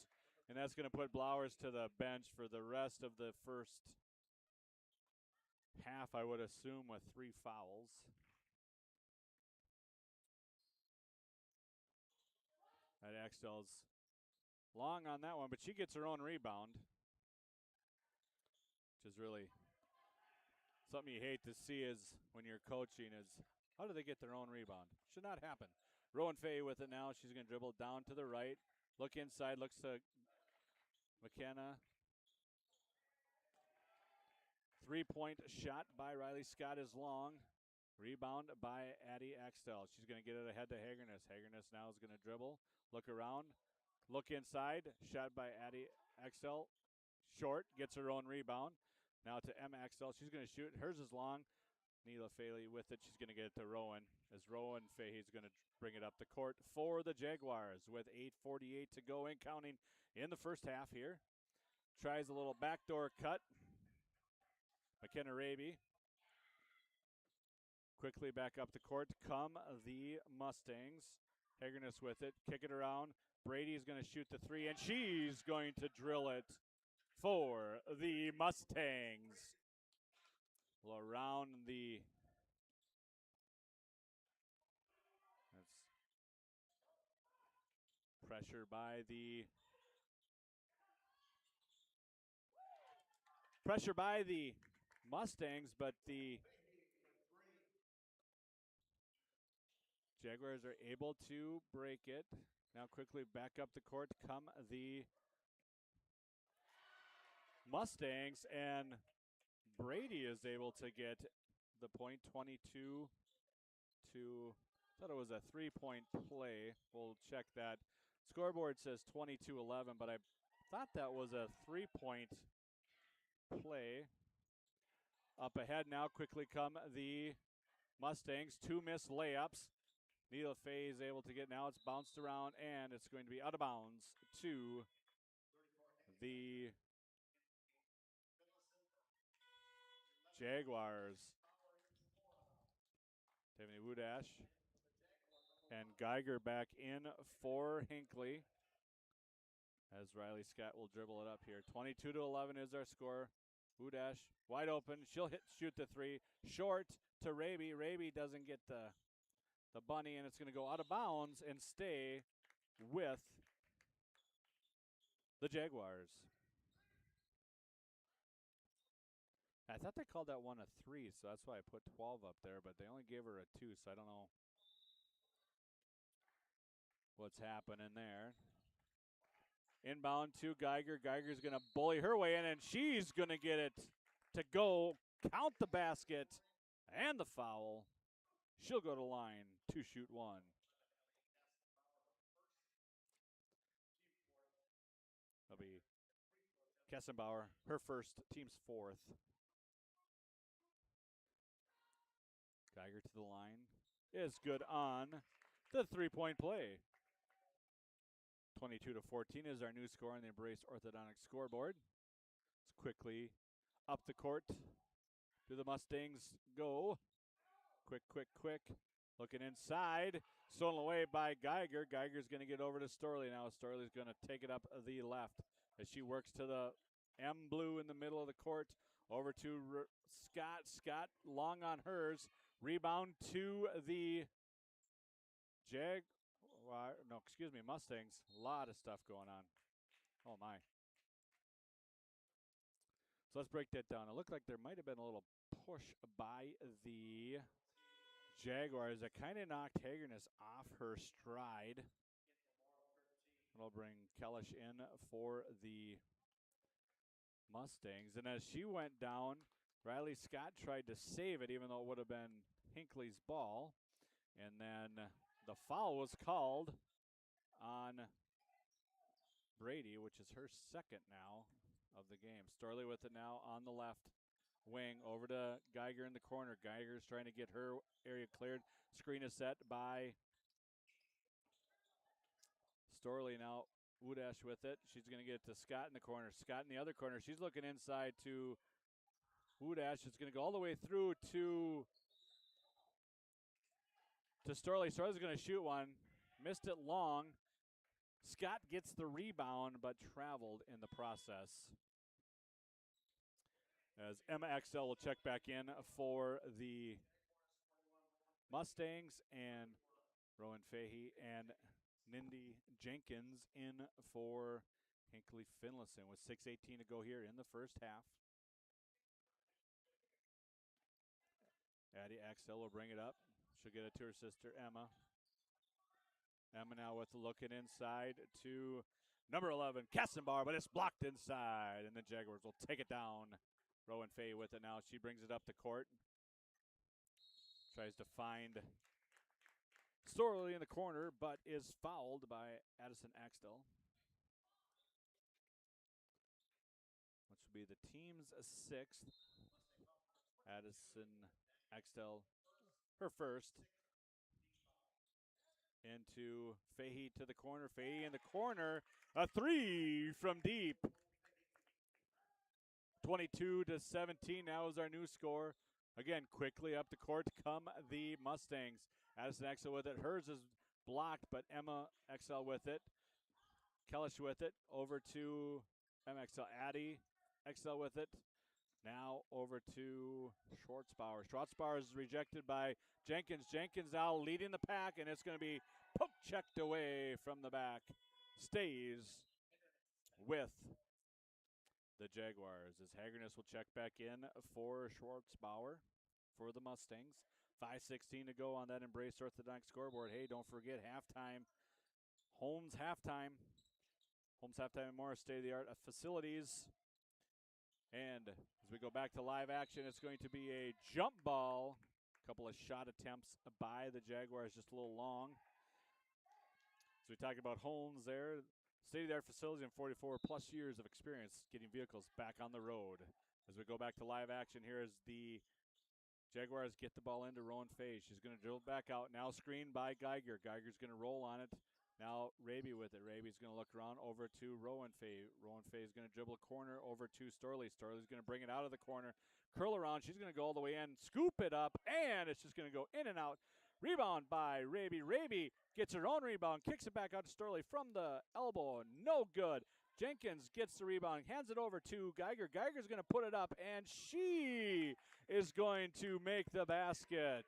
And that's going to put Blowers to the bench for the rest of the first half, I would assume, with 3 fouls. Addie Axtell's long on that one, but she gets her own rebound, which is really something you hate to see is when you're coaching is how do they get their own rebound? Should not happen. Rowan Fay with it now. She's going to dribble down to the right. Look inside. Looks to McKenna. 3-point shot by Riley Scott is long. Rebound by Addie Axtell. She's going to get it ahead to Hagerness. Hagerness now is going to dribble. Look around. Look inside. Shot by Addie Axtell. Short. Gets her own rebound. Now to Emma Axtell. She's going to shoot. Hers is long. Neela Faley with it. She's going to get it to Rowan. As Rowan Fahey's going to bring it up the court for the Jaguars with 8:48 to go and counting in the first half here. Tries a little backdoor cut. McKenna Raby. Quickly back up the court come the Mustangs. Hagerness with it. Kick it around. Brady's going to shoot the three, and she's going to drill it for the Mustangs. Well, around the pressure by the Mustangs, but the Jaguars are able to break it. Now quickly back up the court come the Mustangs, and Brady is able to get the point, 22 to, I thought it was a 3-point play. We'll check that. Scoreboard says 22-11, but I thought that was a 3-point play. Up ahead now, quickly come the Mustangs. 2 missed layups. Neela Faye is able to get now. It's bounced around, and it's going to be out of bounds to the Jaguars. Tiffany Wudash and Geiger back in for Hinckley, as Riley Scott will dribble it up here. 22-11 is our score. Wudash wide open. She'll shoot the 3. Short to Raby. Raby doesn't get the bunny, and it's going to go out of bounds and stay with the Jaguars. I thought they called that one a 3, so that's why I put 12 up there, but they only gave her a 2, so I don't know what's happening there. Inbound to Geiger. Geiger's going to bully her way in, and she's going to get it to go. Count the basket and the foul. She'll go to line to shoot 1. That'll be Kessenbauer, her first, team's 4th. Geiger to the line is good on the 3-point play. 22-14 is our new score on the Embrace Orthodontic scoreboard. It's quickly up the court. Do the Mustangs go? Quick. Looking inside. Stolen away by Geiger. Geiger's going to get over to Storley now. Storley's going to take it up the left as she works to the M blue in the middle of the court. Over to Scott. Scott long on hers. Rebound to the Mustangs. A lot of stuff going on. Oh, my. So let's break that down. It looked like there might have been a little push by the Jaguars that kind of knocked Hagerness off her stride. It'll bring Kellish in for the Mustangs. And as she went down, Riley Scott tried to save it, even though it would have been Hinckley's ball. And then the foul was called on Brady, which is her second now of the game. Storley with it now on the left wing over to Geiger in the corner. Geiger's trying to get her area cleared. Screen is set by Storley now. Wudash with it. She's going to get it to Scott in the corner. Scott in the other corner. She's looking inside to Wudash. It's going to go all the way through to Storley. Storley's going to shoot one. Missed it long. Scott gets the rebound, but traveled in the process. As Emma Axtell will check back in for the Mustangs, and Rowan Fahey and Nindy Jenkins in for Hinckley-Finlayson with 6:18 to go here in the first half. Addie Axtell will bring it up. She'll get it to her sister, Emma. Emma now with looking inside to number 11, Kassenbar, but it's blocked inside, and the Jaguars will take it down. Rowan Fahey with it now. She brings it up the court. Tries to find Storley in the corner, but is fouled by Addison Axtell, which will be the team's 6th. Addison Axtell, her first. Into Fahey to the corner. Fahey in the corner. A 3 from deep. 22-17 now is our new score. Again, quickly up the court come the Mustangs. Addison Axtell with it. Hers is blocked, but Emma Axtell with it. Kellish with it. Over to Emma Axtell. Addie Axtell with it. Now over to Schwartzbauer. Schwartzbauer is rejected by Jenkins. Jenkins now leading the pack, and it's going to be poke-checked away from the back. Stays with the Jaguars as Hagerness will check back in for Schwartzbauer for the Mustangs. 5:16 to go on that Embrace Orthodontic scoreboard. Hey, don't forget halftime. Holmes halftime. Holmes halftime in Mora, state-of-the-art facilities. And as we go back to live action, it's going to be a jump ball. A couple of shot attempts by the Jaguars, just a little long. So we talked about Holmes there. State-of-the-art facility and 44-plus years of experience getting vehicles back on the road. As we go back to live action, here is the Jaguars get the ball into Rowan Fay. She's going to drill back out. Now screened by Geiger. Geiger's going to roll on it. Now Raby with it. Raby's going to look around over to Rowan Fay. Rowan Fay is going to dribble corner over to Storley. Storley's going to bring it out of the corner. Curl around. She's going to go all the way in. Scoop it up. And it's just going to go in and out. Rebound by Raby. Raby gets her own rebound. Kicks it back out to Storley from the elbow. No good. Jenkins gets the rebound, hands it over to Geiger. Geiger's going to put it up, and she is going to make the basket.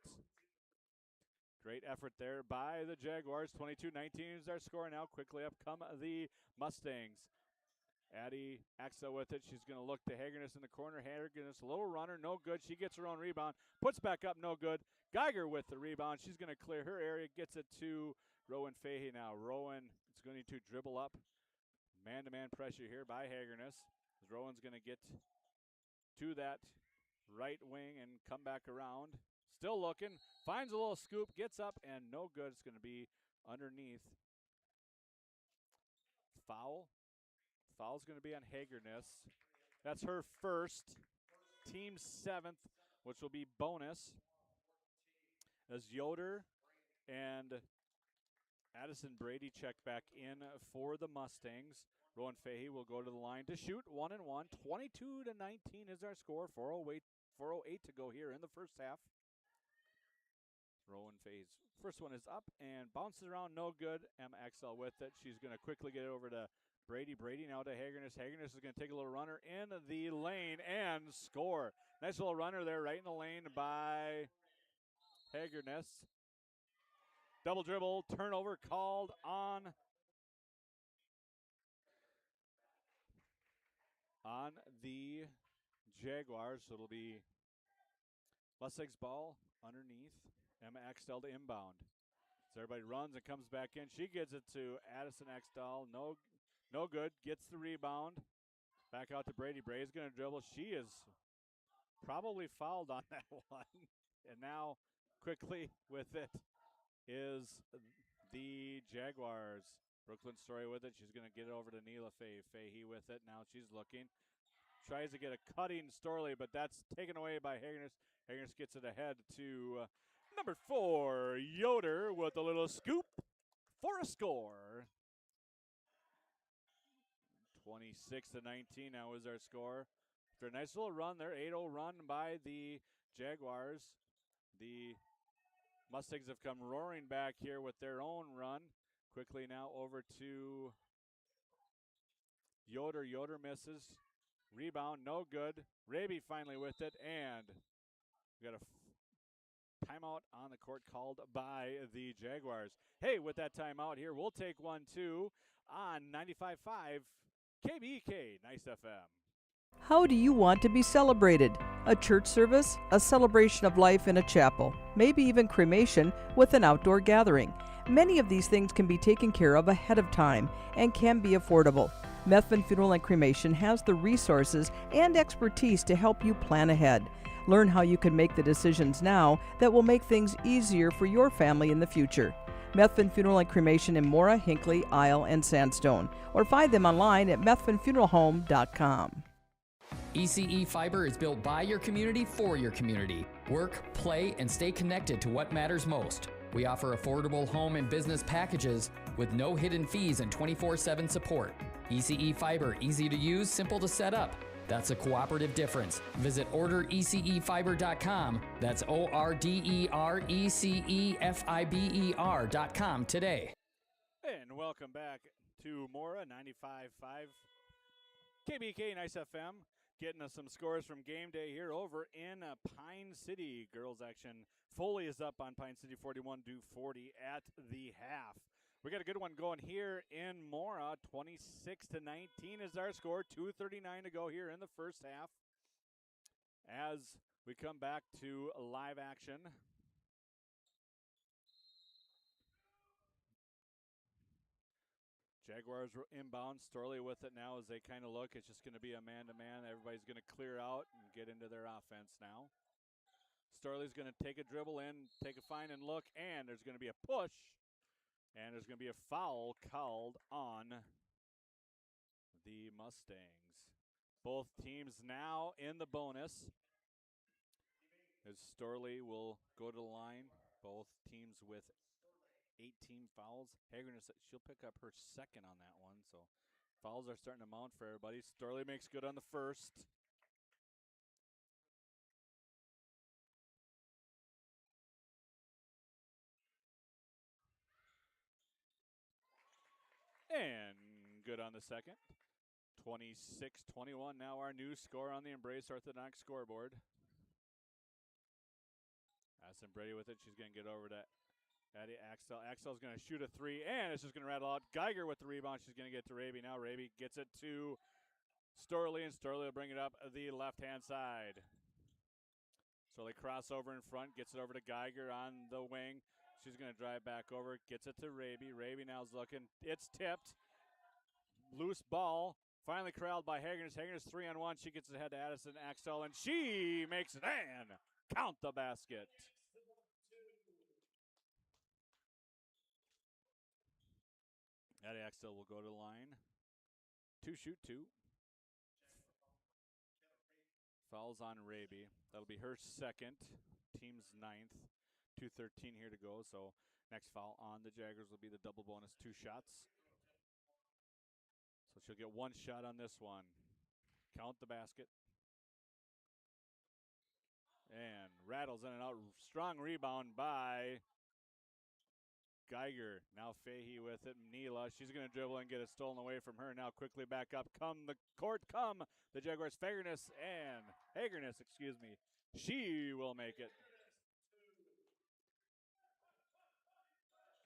Great effort there by the Jaguars. 22-19 is our score. Now quickly up come the Mustangs. Addie Axa with it. She's going to look to Hagerness in the corner. Hagerness, a little runner, no good. She gets her own rebound, puts back up, no good. Geiger with the rebound. She's going to clear her area, gets it to Rowan Fahey now. Rowan is going to dribble up. Man-to-man pressure here by Hagerness. Rowan's going to get to that right wing and come back around. Still looking, finds a little scoop, gets up, and no good. It's going to be underneath. Foul. Foul's going to be on Hagerness. That's her first, team 7th, which will be bonus. As Yoder and Addison Brady check back in for the Mustangs. Rowan Fahey will go to the line to shoot 1-1. 22-19 is our score. 4:08 to go here in the first half. Rowan Fahey's first one is up and bounces around, no good. MXL with it. She's going to quickly get it over to Brady. Brady now to Hagerness. Hagerness is going to take a little runner in the lane and score. Nice little runner there right in the lane by Hagerness. Double dribble, turnover called on the Jaguars. So it'll be Lussig's ball underneath. Emma Axtell to inbound. So everybody runs and comes back in. She gives it to Addison Axtell. No good. Gets the rebound. Back out to Brady. Brady's going to dribble. She is probably fouled on that one. And now quickly with it is the Jaguars. Brooklyn Story with it. She's going to get it over to Neela Fahey with it. Now she's looking. Tries to get a cutting Storley, but that's taken away by Hagerness. Hagerness gets it ahead to number 4, Yoder, with a little scoop for a score. 26-19 now is our score. After a nice little run there, 8-0 run by the Jaguars. The Mustangs have come roaring back here with their own run. Quickly now over to Yoder. Yoder misses. Rebound, no good. Raby finally with it, and we got a timeout on the court called by the Jaguars. Hey, with that timeout here, we'll take one, too, on 95.5 KBK Nice FM. How do you want to be celebrated? A church service, a celebration of life in a chapel, maybe even cremation with an outdoor gathering. Many of these things can be taken care of ahead of time and can be affordable. Methvin Funeral and Cremation has the resources and expertise to help you plan ahead. Learn how you can make the decisions now that will make things easier for your family in the future. Methvin Funeral and Cremation in Mora, Hinckley, Isle, and Sandstone, or find them online at methvinfuneralhome.com. ECE Fiber is built by your community for your community. Work, play, and stay connected to what matters most. We offer affordable home and business packages with no hidden fees and 24/7 support. ECE Fiber, easy to use, simple to set up. That's a cooperative difference. Visit orderecefiber.com. That's orderecefiber.com today. And welcome back to Mora, 95.5 KBK Nice FM. Getting us some scores from game day here over in Pine City. Girls action. Foley is up on Pine City 41-40 at the half. We got a good one going here in Mora. 26-19 is our score. 2:39 to go here in the first half. As we come back to live action. Jaguars inbound. Storley with it now as they kind of look. It's just going to be a man-to-man. Everybody's going to clear out and get into their offense now. Storley's going to take a dribble in, take a find and look, and there's going to be a push. And there's going to be a foul called on the Mustangs. Both teams now in the bonus. As Storley will go to the line. Both teams with 18 fouls. Hagerness, she'll pick up her second on that one. So fouls are starting to mount for everybody. Storley makes good on the first. And good on the second. 26-21 now our new score on the Embrace Orthodox scoreboard. Addison Brady with it. She's going to get over to Addie Axtell. Axtell's going to shoot a three, and it's just going to rattle out. Geiger with the rebound. She's going to get to Raby. Now Raby gets it to Storley, and Storley will bring it up the left-hand side. Storley crossover in front, gets it over to Geiger on the wing. She's going to drive back over, gets it to Raby. Raby now's looking. It's tipped. Loose ball. Finally corralled by Hagerness. Hagerness 3-on-1. She gets ahead to Addison Axtell, and she makes it and count the basket. Addie Axtell will go to the line. 2-shoot-2. Fouls on Raby. That'll be her second. Team's ninth. 2:13 here to go. So next foul on the Jaggers will be the double bonus 2 shots. So she'll get 1 shot on this one. Count the basket. And rattles in and out. Strong rebound by Geiger. Now Fahey with it. Neela. She's going to dribble and get it stolen away from her. Now quickly back up. Come the court. Come the Jaguars. Hagerness. She will make it.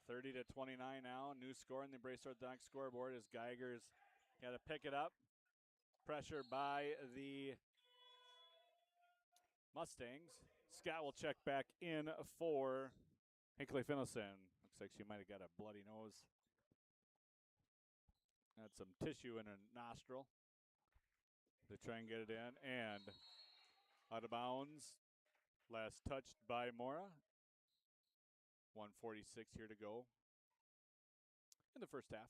30-29 now. New score in the Embrace Orthodox scoreboard as Geiger's got to pick it up. Pressure by the Mustangs. Scott will check back in for Hinckley-Finlayson. Looks like she might have got a bloody nose. Had some tissue in her nostril. They try and get it in. And out of bounds. Last touched by Mora. 1:46 here to go in the first half.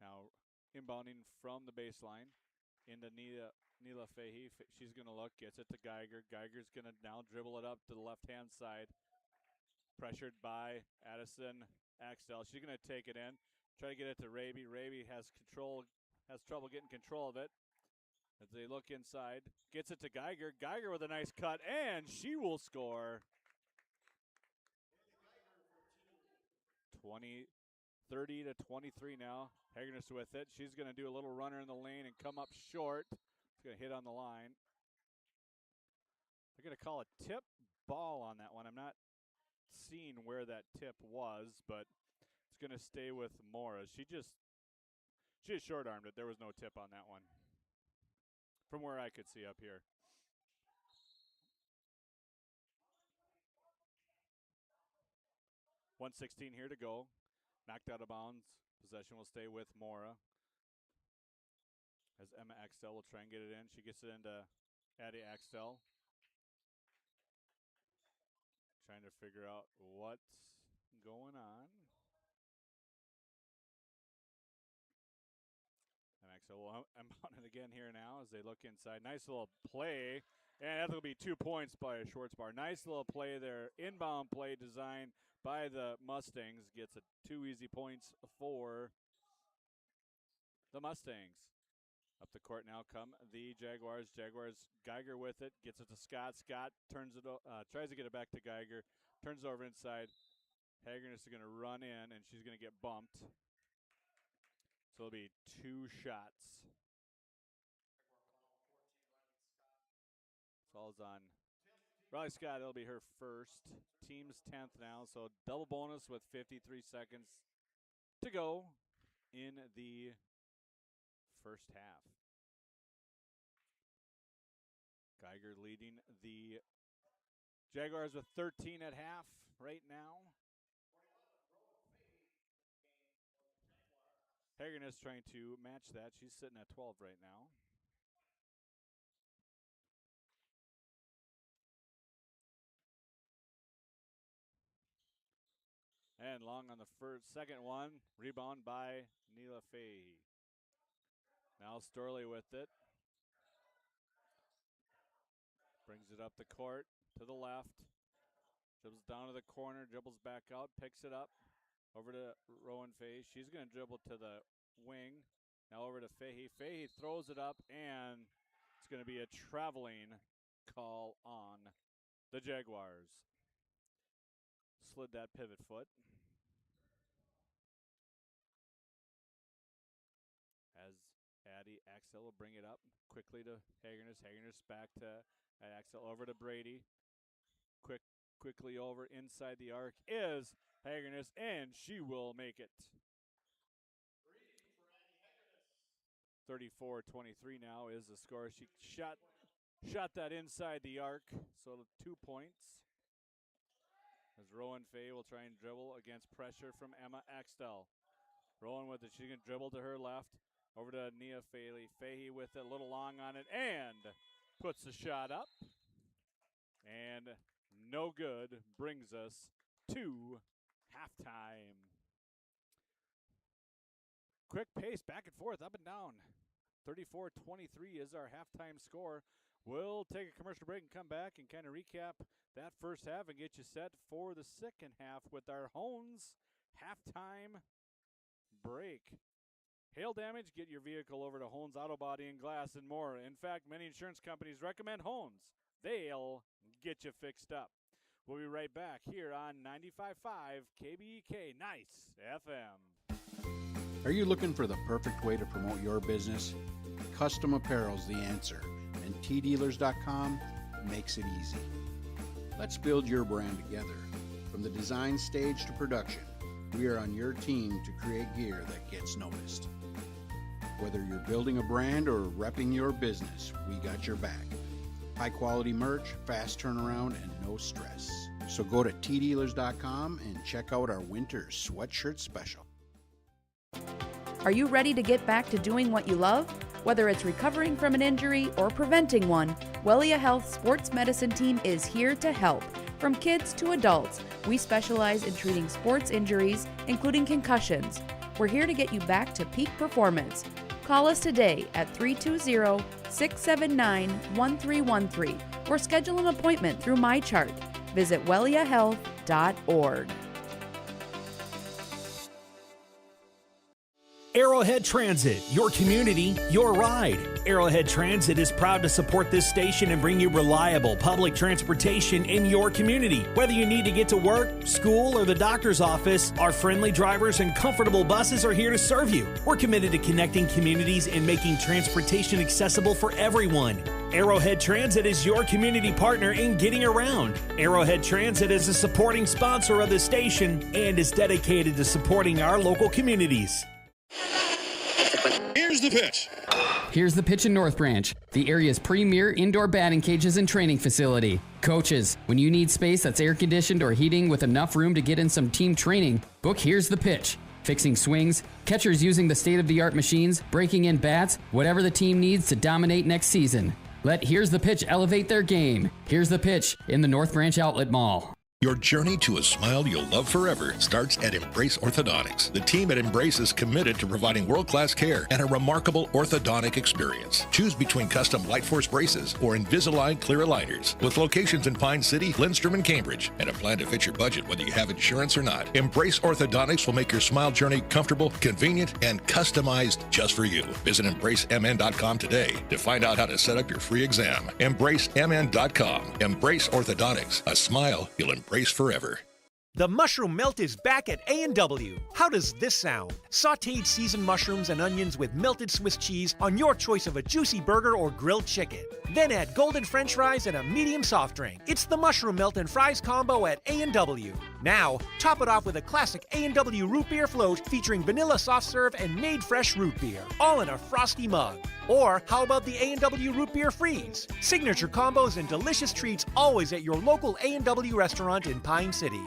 Now inbounding from the baseline into Neela Fahey. She's going to look, gets it to Geiger. Geiger's going to now dribble it up to the left-hand side. Pressured by Addison Axtell. She's going to take it in, try to get it to Raby. Raby has trouble getting control of it. As they look inside, gets it to Geiger. Geiger with a nice cut, and she will score. 30-23 now. Hagerness with it. She's going to do a little runner in the lane and come up short. It's going to hit on the line. They're going to call a tip ball on that one. I'm not seeing where that tip was, but it's going to stay with Mora. She just short-armed it. There was no tip on that one from where I could see up here. .116 here to go. Knocked out of bounds. Possession will stay with Mora. As Emma Axtell will try and get it in. She gets it into Addie Axtell. Trying to figure out what's going on. And Axtell will inbound it again here now as they look inside. Nice little play. And that'll be 2 points by Schwartzbar. Nice little play there. Inbound play designed by the Mustangs. Gets 2 easy points for the Mustangs. Up the court now come the Jaguars. Jaguars, Geiger with it. Gets it to Scott. Scott turns it, tries to get it back to Geiger. Turns it over inside. Hagerness is going to run in, and she's going to get bumped. So it'll be 2 shots. Falls on Riley Scott. It'll be her first. Team's 10th now, so double bonus with 53 seconds to go in the first half. Geiger leading the Jaguars with 13 at half right now. Hagernas trying to match that. She's sitting at 12 right now. And long on the second one. Rebound by Neela Fahey. Now Storley with it. Brings it up the court to the left. Dribbles down to the corner, dribbles back out, picks it up. Over to Rowan Fahey. She's going to dribble to the wing. Now over to Fahey. Fahey throws it up, and it's going to be a traveling call on the Jaguars. Slid that pivot foot. As Addie Axel will bring it up quickly to Hagernas. Hagernas back to Axel, over to Brady. Quickly over inside the arc is Hagernas, and she will make it. 34-23 now is the score. She shot that inside the arc, so 2 points. As Rowan Fahey will try and dribble against pressure from Emma Axtell. Rowan with it. She can dribble to her left. Over to Nia Fahey. Fahey with it, a little long on it, and puts the shot up. And no good, brings us to halftime. Quick pace, back and forth, up and down. 34-23 is our halftime score. We'll take a commercial break and come back and kind of recap that first half and get you set for the second half with our Hones halftime break. Hail damage, get your vehicle over to Hones Auto Body and Glass and Mora. In fact, many insurance companies recommend Hones. They'll get you fixed up. We'll be right back here on 95.5 KBEK Nice FM. Are you looking for the perfect way to promote your business? Custom apparel's the answer, and tdealers.com makes it easy. Let's build your brand together. From the design stage to production, we are on your team to create gear that gets noticed. Whether you're building a brand or repping your business, we got your back. High quality merch, fast turnaround, and no stress. So go to tdealers.com and check out our winter sweatshirt special. Are you ready to get back to doing what you love? Whether it's recovering from an injury or preventing one, Wellia Health Sports Medicine Team is here to help. From kids to adults, we specialize in treating sports injuries, including concussions. We're here to get you back to peak performance. Call us today at 320-679-1313 or schedule an appointment through MyChart. Visit welliahealth.org. Arrowhead Transit, your community, your ride. Arrowhead Transit is proud to support this station and bring you reliable public transportation in your community. Whether you need to get to work, school, or the doctor's office, our friendly drivers and comfortable buses are here to serve you. We're committed to connecting communities and making transportation accessible for everyone. Arrowhead Transit is your community partner in getting around. Arrowhead Transit is a supporting sponsor of the station and is dedicated to supporting our local communities. Here's the pitch. Here's the pitch in North Branch, the area's premier indoor batting cages and training facility. Coaches, when you need space that's air conditioned or heating with enough room to get in some team training, book Here's the Pitch. Fixing swings, catchers using the state-of-the-art machines, breaking in bats, whatever the team needs to dominate next season. Let Here's the Pitch elevate their game. Here's the Pitch in the North Branch Outlet Mall. Your journey to a smile you'll love forever starts at Embrace Orthodontics. The team at Embrace is committed to providing world-class care and a remarkable orthodontic experience. Choose between custom Lightforce braces or Invisalign clear aligners. With locations in Pine City, Lindstrom, and Cambridge, and a plan to fit your budget whether you have insurance or not. Embrace Orthodontics will make your smile journey comfortable, convenient, and customized just for you. Visit EmbraceMN.com today to find out how to set up your free exam. EmbraceMN.com. Embrace Orthodontics. A smile you'll embrace forever. The mushroom melt is back at A&W. How does this sound? Sautéed seasoned mushrooms and onions with melted Swiss cheese on your choice of a juicy burger or grilled chicken. Then add golden French fries and a medium soft drink. It's the mushroom melt and fries combo at A&W. Now, top it off with a classic A&W root beer float featuring vanilla soft serve and made fresh root beer, all in a frosty mug. Or how about the A&W root beer freeze? Signature combos and delicious treats always at your local A&W restaurant in Pine City.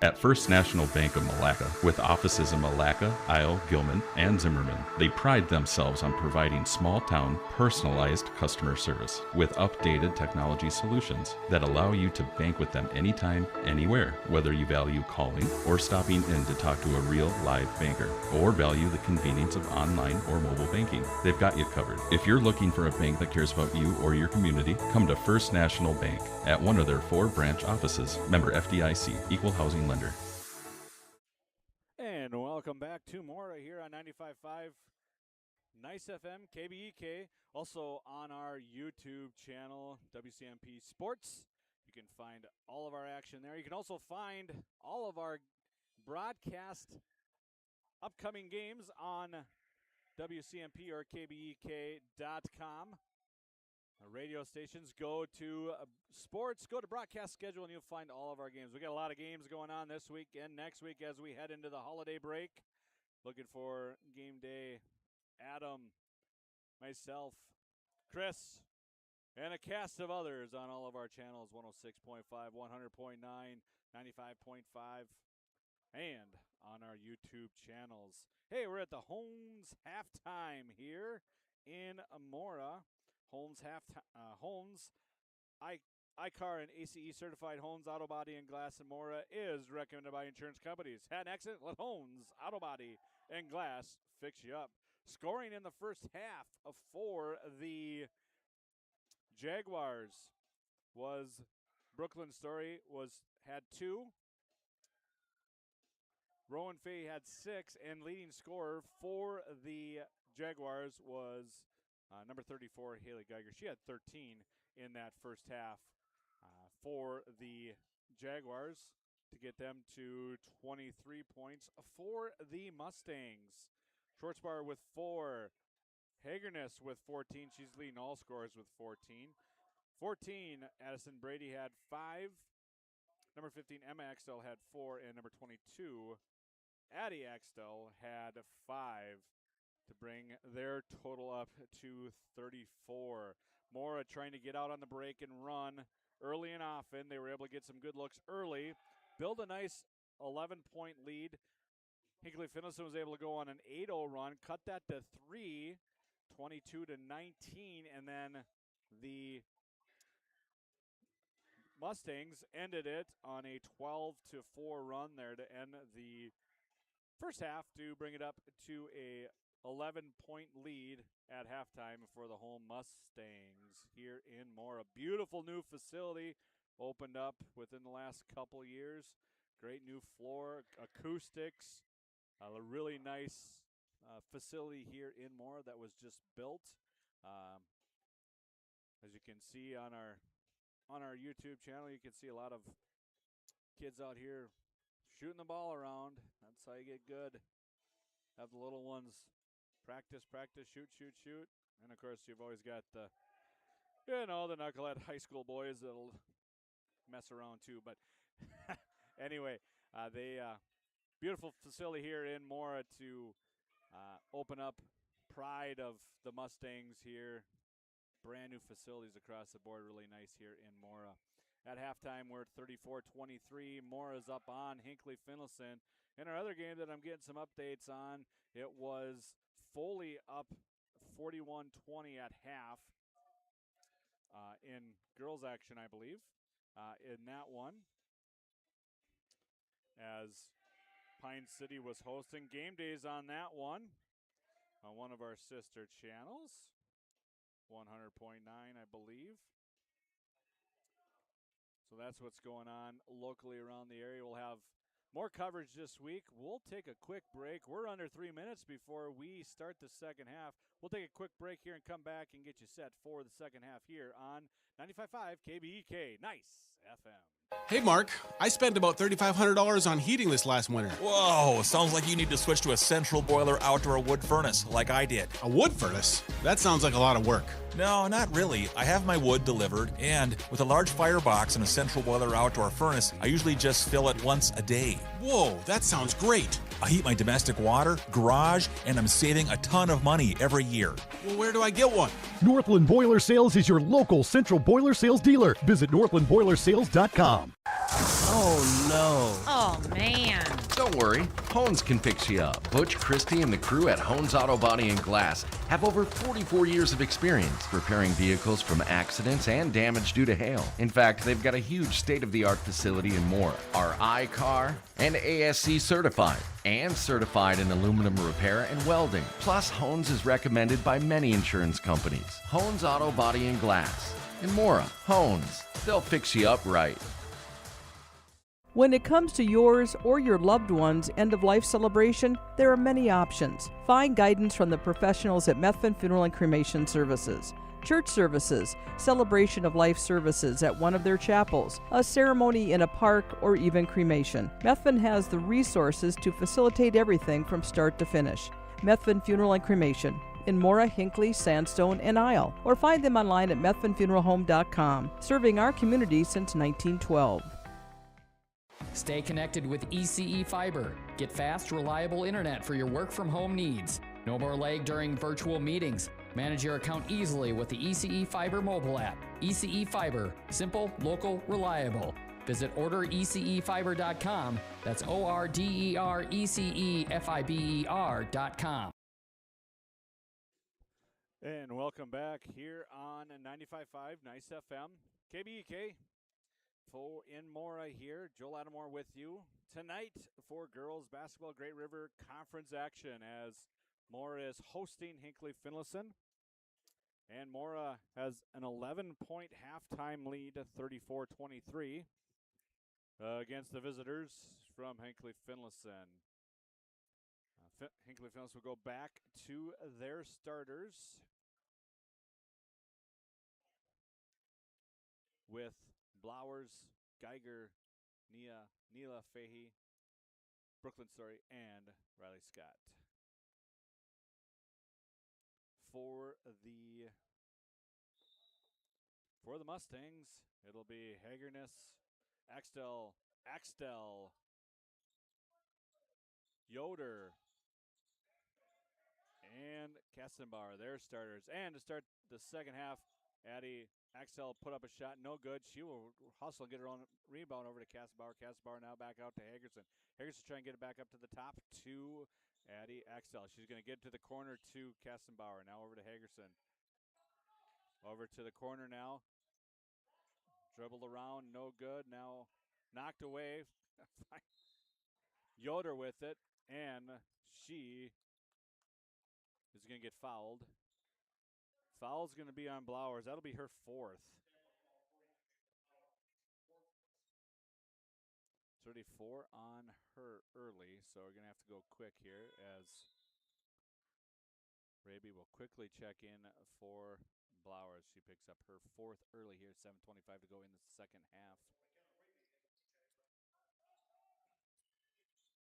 At First National Bank of Malacca, with offices in Malacca, Isle, Gilman, and Zimmerman, they pride themselves on providing small-town, personalized customer service with updated technology solutions that allow you to bank with them anytime, anywhere, whether you value calling or stopping in to talk to a real live banker, or value the convenience of online or mobile banking. They've got you covered. If you're looking for a bank that cares about you or your community, come to First National Bank at one of their 4 branch offices. Member FDIC, Equal Housing Lender. And welcome back to Mora here on 95.5 Nice FM, KBEK. Also on our YouTube channel, WCMP Sports. You can find all of our action there. You can also find all of our broadcast upcoming games on WCMP or KBEK.com. Our radio stations, go to sports, go to broadcast schedule, and you'll find all of our games. We got a lot of games going on this week and next week as we head into the holiday break. Looking for game day. Adam, myself, Chris, and a cast of others on all of our channels, 106.5, 100.9, 95.5, and on our YouTube channels. Hey, we're at the Homes halftime here in Mora. Homes ICAR and ACE certified Homes Auto Body and Glass in Mora is recommended by insurance companies. Had an accident? Let Homes Auto Body and Glass fix you up. Scoring in the first half for the Jaguars was Brooklyn Story had 2. Rowan Fay had 6, and leading scorer for the Jaguars was number 34, Haley Geiger. She had 13 in that first half for the Jaguars to get them to 23 points for the Mustangs. Schwartzbar with 4. Hagerness with 14. She's leading all scorers with 14. 14, Addison Brady had 5. Number 15, Emma Axtell had 4. And number 22, Addie Axtell had 5 to bring their total up to 34. Mora trying to get out on the break and run early and often. They were able to get some good looks early, build a nice 11-point lead. Hinckley-Finlayson was able to go on an 8-0 run, cut that to 3, 22-19, and then the Mustangs ended it on a 12-4 run there to end the first half to bring it up to a 11-point lead at halftime for the home Mustangs here in Mora. Beautiful new facility opened up within the last couple years. Great new floor, acoustics, a really nice facility here in Mora that was just built. As you can see on our YouTube channel, you can see a lot of kids out here shooting the ball around. That's how you get good. Have the little ones practice, shoot. And, of course, you've always got the knucklehead high school boys that'll mess around too. But anyway, beautiful facility here in Mora to open up. Pride of the Mustangs here. Brand new facilities across the board. Really nice here in Mora. At halftime, we're 34-23. Mora's up on Hinckley-Finlayson. In our other game that I'm getting some updates on, it was Foley up 41-20 at half in girls action, I believe, in that one. As Pine City was hosting game days on that one on one of our sister channels, 100.9, I believe. So that's what's going on locally around the area. We'll have more coverage this week. We'll take a quick break. We're under 3 minutes before we start the second half. We'll take a quick break here and come back and get you set for the second half here on 95.5 KBEK. Nice FM. Hey, Mark, I spent about $3,500 on heating this last winter. Whoa, sounds like you need to switch to a central boiler outdoor wood furnace like I did. A wood furnace? That sounds like a lot of work. No, not really. I have my wood delivered, and with a large firebox and a central boiler outdoor furnace, I usually just fill it once a day. Whoa, that sounds great. I heat my domestic water, garage, and I'm saving a ton of money every year. Well, where do I get one? Northland Boiler Sales is your local central boiler sales dealer. Visit northlandboilersales.com. Oh, no. Oh, man. Don't worry, Hones can fix you up. Butch Christie and the crew at Hones Auto Body and Glass have over 44 years of experience repairing vehicles from accidents and damage due to hail. In fact, they've got a huge state-of-the-art facility in Mora, are iCar and ASC certified, and certified in aluminum repair and welding. Plus, Hones is recommended by many insurance companies. Hones Auto Body and Glass. In Mora, Hones. They'll fix you up right. When it comes to yours or your loved one's end-of-life celebration, there are many options. Find guidance from the professionals at Methvin Funeral and Cremation Services. Church services, celebration of life services at one of their chapels, a ceremony in a park, or even cremation. Methvin has the resources to facilitate everything from start to finish. Methvin Funeral and Cremation in Mora, Hinckley, Sandstone, and Isle, or find them online at methvinfuneralhome.com, serving our community since 1912. Stay connected with ECE Fiber. Get fast, reliable internet for your work from home needs. No more lag during virtual meetings. Manage your account easily with the ECE Fiber mobile app. ECE Fiber, simple, local, reliable. Visit orderecefiber.com. That's ORDERECEFIBER.com. And welcome back here on 95.5 Nice FM. KBEK in Mora here. Joel Lattimore with you tonight for girls basketball Great River Conference action as Mora is hosting Hinckley-Finlayson. And Mora has an 11-point halftime lead, 34-23, against the visitors from Hinckley-Finlayson. Hinckley-Finlayson will go back to their starters with Blowers, Geiger, Neela Fahey, Brooklyn Story, and Riley Scott. For the Mustangs, it'll be Hagerness, Axtell, Yoder, and Kassenbauer, their starters. And to start the second half, Addie Axtell put up a shot, no good. She will hustle and get her own rebound over to Kassenbauer. Kassenbauer now back out to Hagerson. Hagerson trying to get it back up to the top to Addie Axtell. She's going to get to the corner to Kassenbauer. Now over to Hagerson. Over to the corner now. Dribbled around, no good. Now knocked away. Yoder with it, and she is going to get fouled. Foul's going to be on Blowers. That'll be her fourth. 34 on her early, so we're going to have to go quick here as Raby will quickly check in for Blowers. She picks up her fourth early here, 7:25 to go in the second half.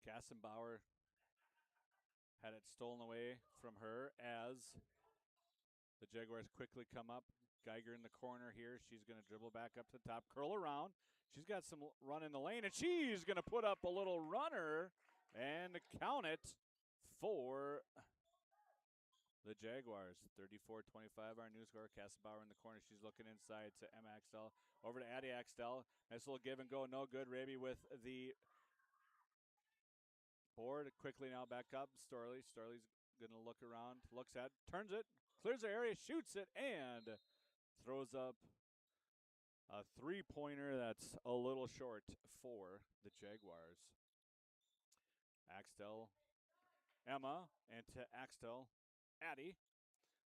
Kassenbauer had it stolen away from her as the Jaguars quickly come up. Geiger in the corner here. She's going to dribble back up to the top, curl around. She's got some run in the lane, and she's going to put up a little runner and count it for the Jaguars. 34-25, our new score. Kassenbauer in the corner. She's looking inside to Emma Axtell. Over to Addie Axtell. Nice little give and go. No good. Raby with the board. Quickly now back up. Storley's going to look around. Looks at, turns it, clears the area, shoots it, and throws up a three-pointer that's a little short for the Jaguars. Axtell, Emma, and to Axtell, Addie.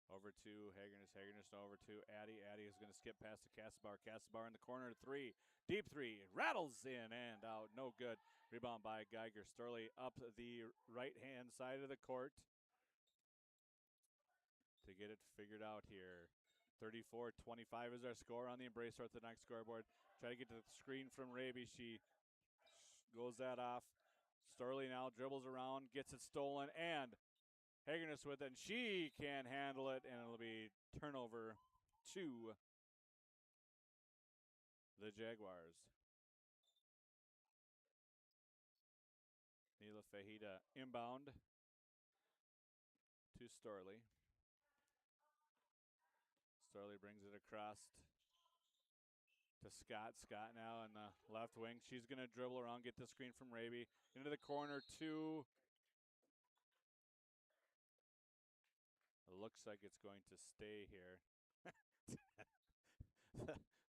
Over to Hagerness over to Addie. Addie is going to skip past to Kassenbauer. Kassenbauer in the corner, three. Deep three, rattles in and out, no good. Rebound by Geiger. Storley up the right-hand side of the court to get it figured out here. 34-25 is our score on the Embrace Orthodox scoreboard. Try to get to the screen from Raby. She goes that off. Storley now dribbles around, gets it stolen, and Hagerness with it, and she can't handle it, and it'll be turnover to the Jaguars. Neela Fahita inbound to Storley. Storley brings it across to Scott. Scott now in the left wing. She's going to dribble around, get the screen from Raby. Into the corner to. It looks like it's going to stay here.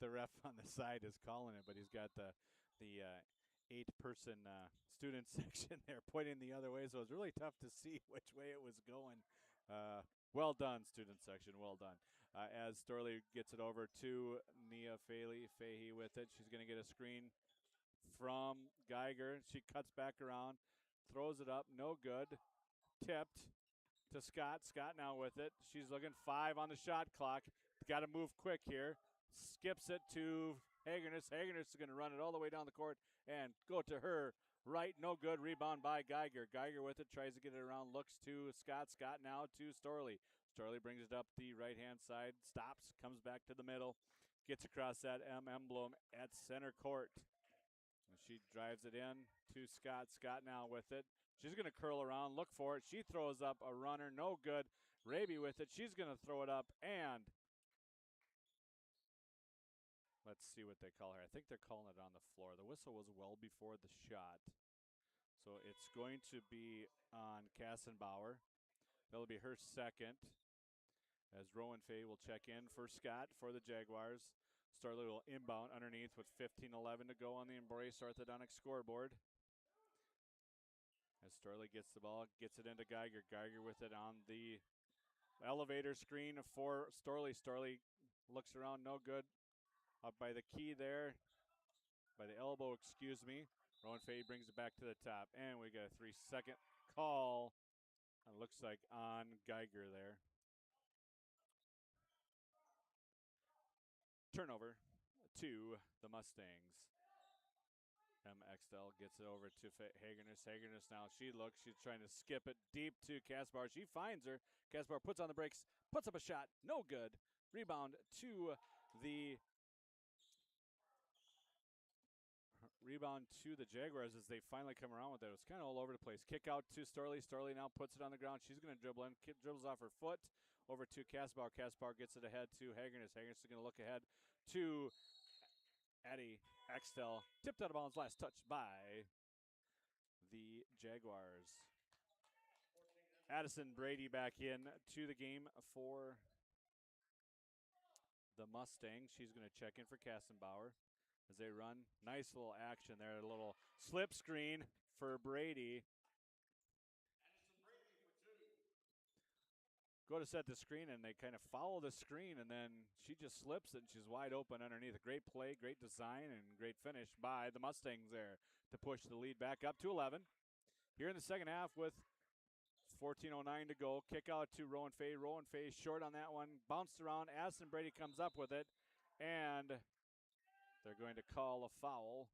The ref on the side is calling it, but he's got the 8-person student section there pointing the other way, so it's really tough to see which way it was going. Well done, student section. Well done. As Storley gets it over to Nia Fahey with it. She's going to get a screen from Geiger. She cuts back around, throws it up. No good. Tipped to Scott. Scott now with it. She's looking 5 on the shot clock. Got to move quick here. Skips it to Hagerness. Hagerness is going to run it all the way down the court and go to her right. No good. Rebound by Geiger. Geiger with it. Tries to get it around. Looks to Scott. Scott now to Storley. Storley brings it up the right-hand side. Stops. Comes back to the middle. Gets across that M emblem at center court. And she drives it in to Scott. Scott now with it. She's going to curl around. Look for it. She throws up a runner. No good. Raby with it. She's going to throw it up and let's see what they call her. I think they're calling it on the floor. The whistle was well before the shot. So it's going to be on Kassenbauer. That'll be her second. As Rowan Fay will check in for Scott for the Jaguars. Starley will inbound underneath with 15:11 to go on the Embrace Orthodontic scoreboard. As Starley gets the ball, gets it into Geiger. Geiger with it on the elevator screen for Storley. Storley looks around, no good. Up by the key there, by the elbow, excuse me. Rowan Fahey brings it back to the top. And we got a 3-second call. It looks like on Geiger there. Turnover to the Mustangs. Extel gets it over to Hagerness. Hagerness now, she looks. She's trying to skip it deep to Kasbar. She finds her. Kasbar puts on the brakes, puts up a shot. No good. Rebound to the Jaguars as they finally come around with it. It was kind of all over the place. Kick out to Storley. Storley now puts it on the ground. She's going to dribble in. Dribbles off her foot over to Kasbar. Kasbar gets it ahead to Hagerness. Hagerness is going to look ahead to Addie Axtell. Tipped out of bounds. Last touch by the Jaguars. Addison Brady back in to the game for the Mustangs. She's going to check in for Kassenbauer as they run. Nice little action there. A little slip screen for Brady. Go to set the screen, and they kind of follow the screen, and then she just slips it, and she's wide open underneath. A great play, great design, and great finish by the Mustangs there to push the lead back up to 11. Here in the second half with 14:09 to go. Kick out to Rowan Fay. Rowan Fay short on that one. Bounced around. Addison Brady comes up with it, and they're going to call a foul.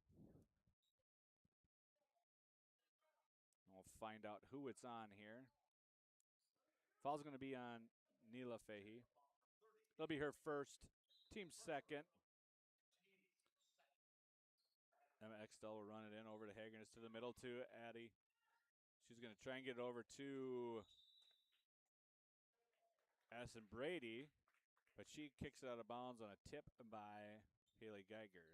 We'll find out who it's on here. Foul's going to be on Neela Fahey. It'll be her first, team second. Emma Extell will run it in over to Hagerness to the middle to Addie. She's going to try and get it over to Addison Brady, but she kicks it out of bounds on a tip by Haley Geiger.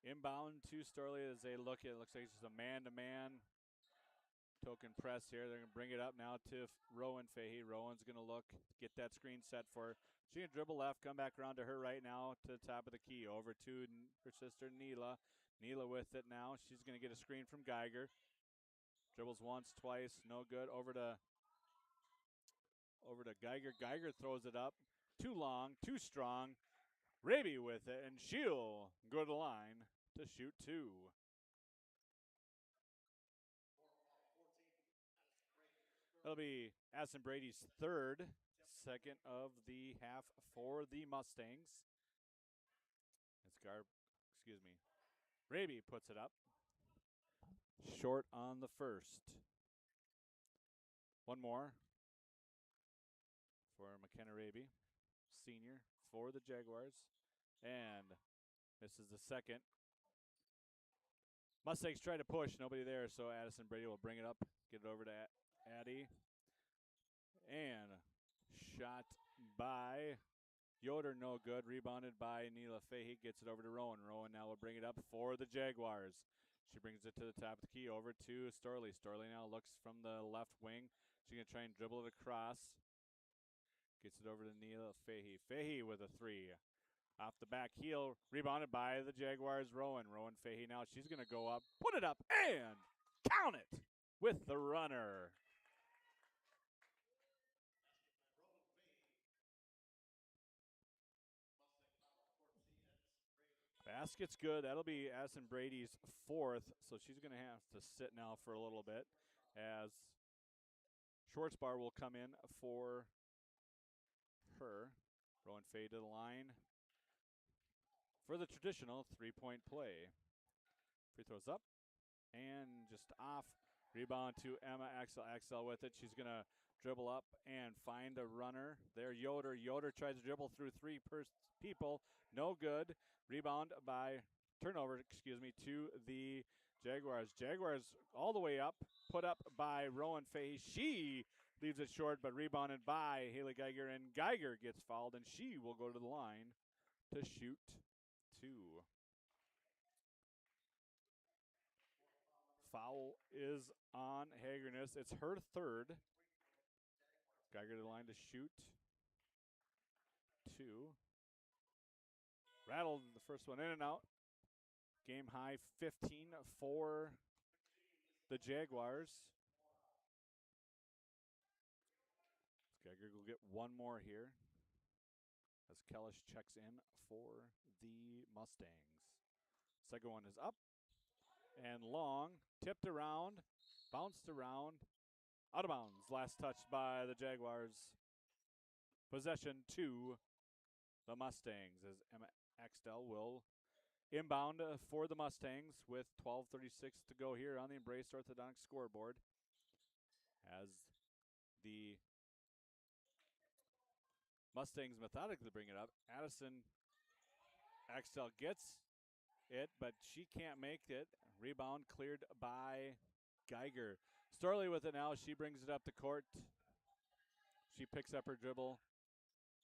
Inbound to Storley as they look at it. Looks like it's just a man-to-man token press here. They're going to bring it up now to Rowan Fahey. Rowan's going to look, get that screen set for her. She's going to dribble left, come back around to her right now to the top of the key. Over to her sister, Neela. Neela with it now. She's going to get a screen from Geiger. Dribbles once, twice, no good. Over to Geiger. Geiger throws it up. Too long, too strong. Raby with it, and she'll go to the line to shoot 2. It'll be Addison Brady's third, second of the half for the Mustangs. Raby puts it up. Short on the first. One more for McKenna Raby, senior for the Jaguars. And this is the second. Mustangs try to push, nobody there, so Addison Brady will bring it up, get it over to Addie. And shot by Yoder, no good. Rebounded by Neela Fahey. Gets it over to Rowan. Rowan now will bring it up for the Jaguars. She brings it to the top of the key over to Storley. Storley now looks from the left wing. She's going to try and dribble it across. Gets it over to Neela Fahey. Fahey with a three. Off the back heel. Rebounded by the Jaguars. Rowan. Rowan Fahey now. She's going to go up. Put it up and count it with the runner. Basket's good. That'll be Addison Brady's fourth, so she's going to have to sit now for a little bit as Schwartzbar will come in for her. Rowan Fahey to the line for the traditional three-point play. Free throws up and just off. Rebound to Emma Axel. Axel with it. She's going to dribble up and find a runner. There, Yoder. Yoder tries to dribble through three people. No good. Rebound by turnover, to the Jaguars. Jaguars all the way up. Put up by Rowan Fahey. She leaves it short, but rebounded by Haley Geiger. And Geiger gets fouled, and she will go to the line to shoot two. Foul is on Hagerness. It's her third. Geiger to the line to shoot two. Rattled the first one in and out. Game high 15 for the Jaguars. Geiger will get one more here as Kellish checks in for the Mustangs. Second one is up and long, tipped around, bounced around, out of bounds. Last touch by the Jaguars. Possession to the Mustangs as Emma Axtell will inbound for the Mustangs with 12:36 to go here on the Embrace Orthodontic scoreboard. As the Mustangs methodically bring it up, Addison Axtell gets it, but she can't make it. Rebound cleared by Geiger. Storley with it now. She brings it up the court. She picks up her dribble.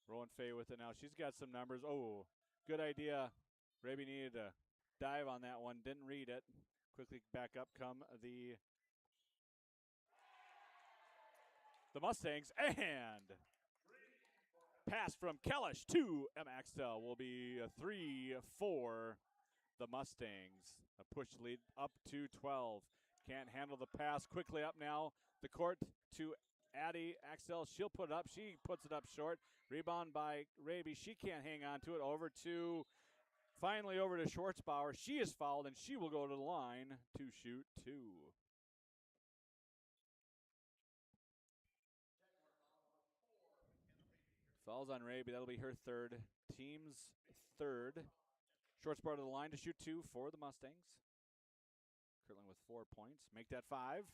Rowan Fahey with it now. She's got some numbers. Oh, good idea. Raby needed to dive on that one. Didn't read it. Quickly back up come the Mustangs. And pass from Kellish to Emma Axtell will be a 3 for the Mustangs. A push lead up to 12. Can't handle the pass. Quickly up now. The court to Addie Axtell. She'll put it up. She puts it up short. Rebound by Raby. She can't hang on to it. Finally over to Schwartzbauer. She is fouled, and she will go to the line to shoot two. Fouls on Raby. That'll be her third. Team's third. Schwartzbauer to the line to shoot two for the Mustangs. Kirtland with 4 points. Make that 5.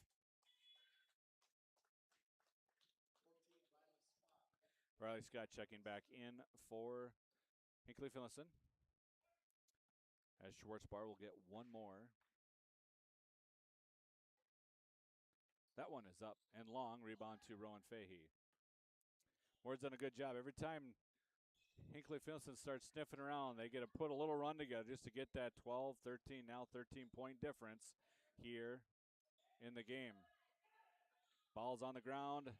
Riley Scott checking back in for Hinckley-Finlayson. As Schwartzbauer will get one more. That one is up and long. Rebound to Rowan Fahey. Ward's done a good job. Every time Hinckley-Finlayson starts sniffing around, they get to put a little run together just to get that 12, 13, now 13-point difference here in the game. Ball's on the ground,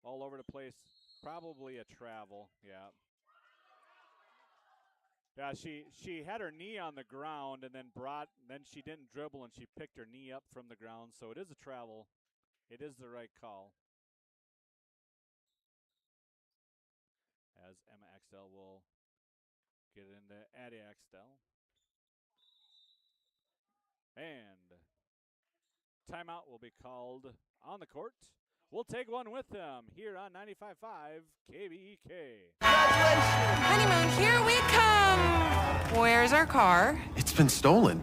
all over the place. Probably a travel, yeah. Yeah, she had her knee on the ground and then she didn't dribble and she picked her knee up from the ground, so it is a travel. It is the right call. As Emma Axtell will get it into Addie Axtell. And timeout will be called on the court. We'll take one with them here on 95.5 KBEK. Honeymoon, here we come. Where's our car? It's been stolen.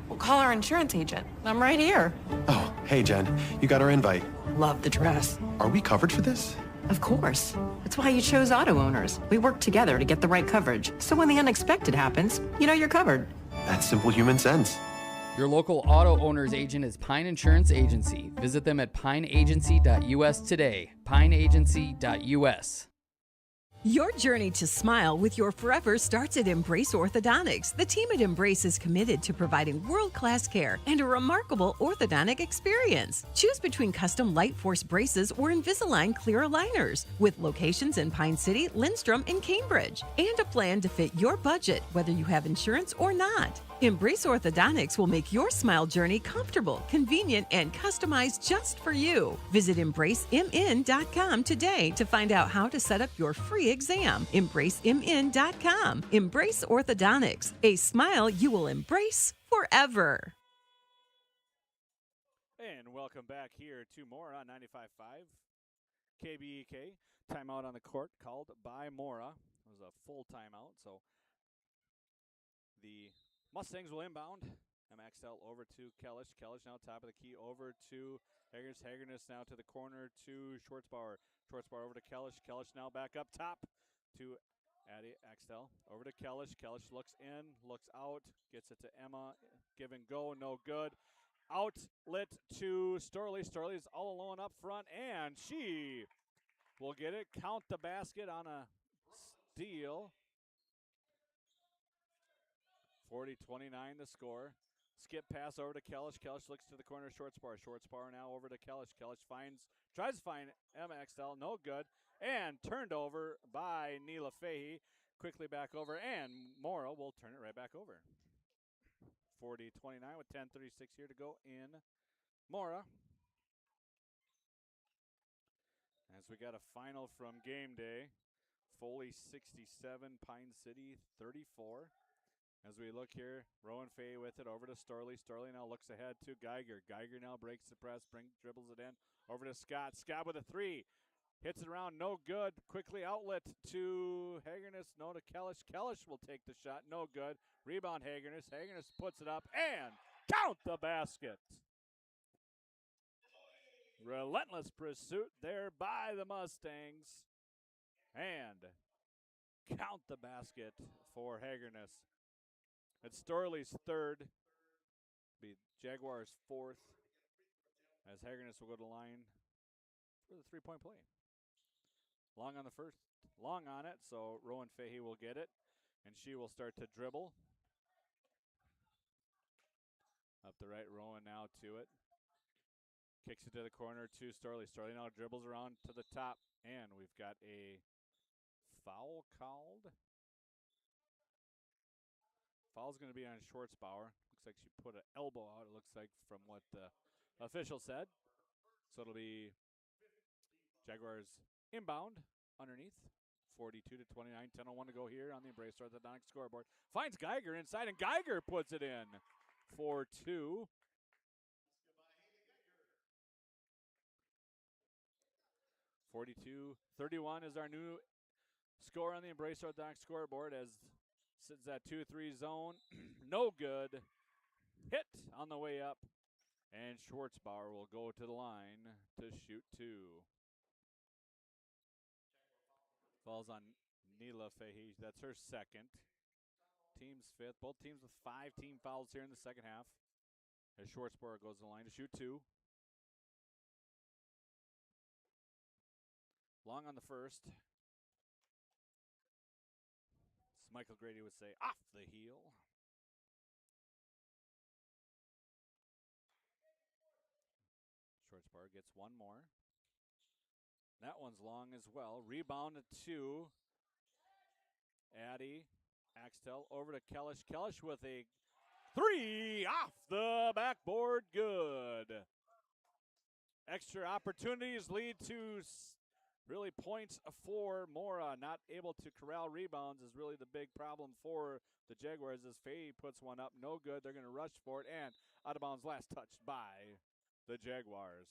We'll call our insurance agent. I'm right here. Oh, hey, Jen. You got our invite. Love the dress. Are we covered for this? Of course. That's why you chose auto owners. We work together to get the right coverage. So when the unexpected happens, you know you're covered. That's simple human sense. Your local auto owner's agent is Pine Insurance Agency. Visit them at pineagency.us today. pineagency.us. Your journey to smile with your forever starts at Embrace Orthodontics. The team at Embrace is committed to providing world-class care and a remarkable orthodontic experience. Choose between custom Light Force braces or Invisalign clear aligners with locations in Pine City, Lindstrom, and Cambridge, and a plan to fit your budget, whether you have insurance or not. Embrace Orthodontics will make your smile journey comfortable, convenient, and customized just for you. Visit EmbraceMN.com today to find out how to set up your free exam. EmbraceMN.com. Embrace Orthodontics, a smile you will embrace forever. And welcome back here to Mora on 95.5 KBEK. Timeout on the court called by Mora. It was a full timeout, so the Mustangs will inbound. MXL over to Kellish. Kellish now top of the key over to Haggerness. Haggerness now to the corner to Schwartzbauer. Schwartzbauer over to Kellish. Kellish now back up top to Addie Axtell. Over to Kellish. Kellish looks in, looks out, gets it to Emma. Give and go, no good. Outlet to Storley. Storley's all alone up front, and she will get it. Count the basket on a steal. 40-29 the score. Skip pass over to Kellish. Kellish looks to the corner. Schwartzbauer. Schwartzbauer now over to Kellish. Kellish tries to find Emma Extell. No good. And turned over by Neela Fahey. Quickly back over. And Mora will turn it right back over. 40-29 with 10:36 here to go in Mora. As we got a final from game day. Foley 67, Pine City 34. As we look here, Rowan Fahey with it over to Storley. Storley now looks ahead to Geiger. Geiger now breaks the press, dribbles it in. Over to Scott. Scott with a three. Hits it around, no good. Quickly outlet to Haggerness. No to Kellish. Kellish will take the shot, no good. Rebound Haggerness. Haggerness puts it up and count the basket. Relentless pursuit there by the Mustangs. And count the basket for Haggerness. It's Storley's third, be Jaguars' fourth, as Haggerness will go to the line for the three-point play. Long on the first, long on it, so Rowan Fahey will get it, and she will start to dribble. Up the right, Rowan now to it. Kicks it to the corner to Storley. Storley now dribbles around to the top, and we've got a foul called. Foul's going to be on Schwartzbauer. Looks like she put an elbow out, it looks like, from what the official said. So it'll be Jaguars inbound underneath. 42-29, 10:01 to go here on the Embrace Orthodontic scoreboard. Finds Geiger inside, and Geiger puts it in for two. (42-31) is our new score on the Embrace Orthodontic scoreboard as sits that 2-3 zone. No good. Hit on the way up. And Schwartzbauer will go to the line to shoot two. Falls on Neela Fahey. That's her second. Team's fifth. Both teams with 5 team fouls here in the second half. As Schwartzbauer goes to the line to shoot two. Long on the first. Michael Grady would say, off the heel. Schwartzbauer gets one more. That one's long as well. Rebound to Addie Axtell over to Kellish. Kellish with a three off the backboard. Good. Extra opportunities lead to really points for Mora. Not able to corral rebounds is really the big problem for the Jaguars as Fahey puts one up. No good. They're going to rush for it. And out of bounds, last touched by the Jaguars.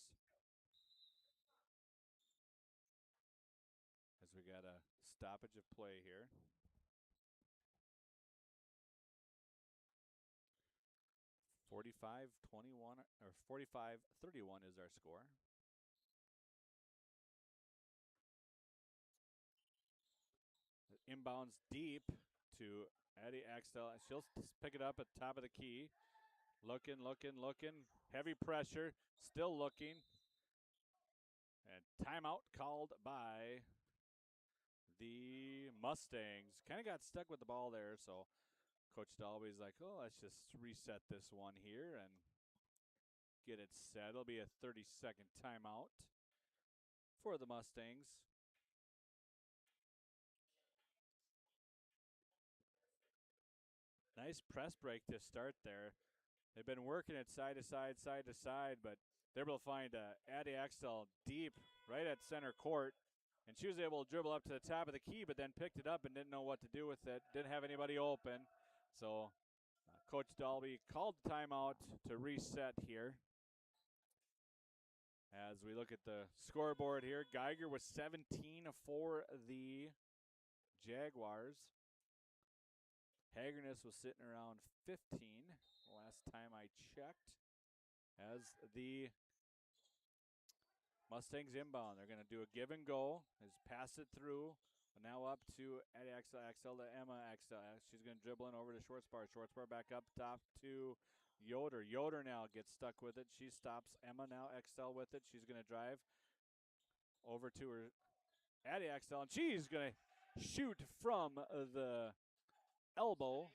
As we got a stoppage of play here. (45-21) or 45-31 is our score. Inbounds deep to Addie Axtell. She'll pick it up at top of the key. Looking. Heavy pressure. Still looking. And timeout called by the Mustangs. Kind of got stuck with the ball there, so Coach Dalby's like, oh, let's just reset this one here and get it set. It'll be a 30-second timeout for the Mustangs. Nice press break to start there. They've been working it side to side, side to side, but they're able to find Addie Axtell deep right at center court. And she was able to dribble up to the top of the key, but then picked it up and didn't know what to do with it. Didn't have anybody open. So Coach Dalby called the timeout to reset here. As we look at the scoreboard here, Geiger was 17 for the Jaguars. Haggerness was sitting around 15 last time I checked. As the Mustangs inbound, they're going to do a give and go. Has passed it through. Now up to Addie Axtell to Emma Axtell. She's going to dribble in over to Schwartzbar. Schwartzbar back up top to Yoder. Yoder now gets stuck with it. She stops Emma now. Axtell with it. She's going to drive over to her Addie Axtell, and she's going to shoot from the elbow.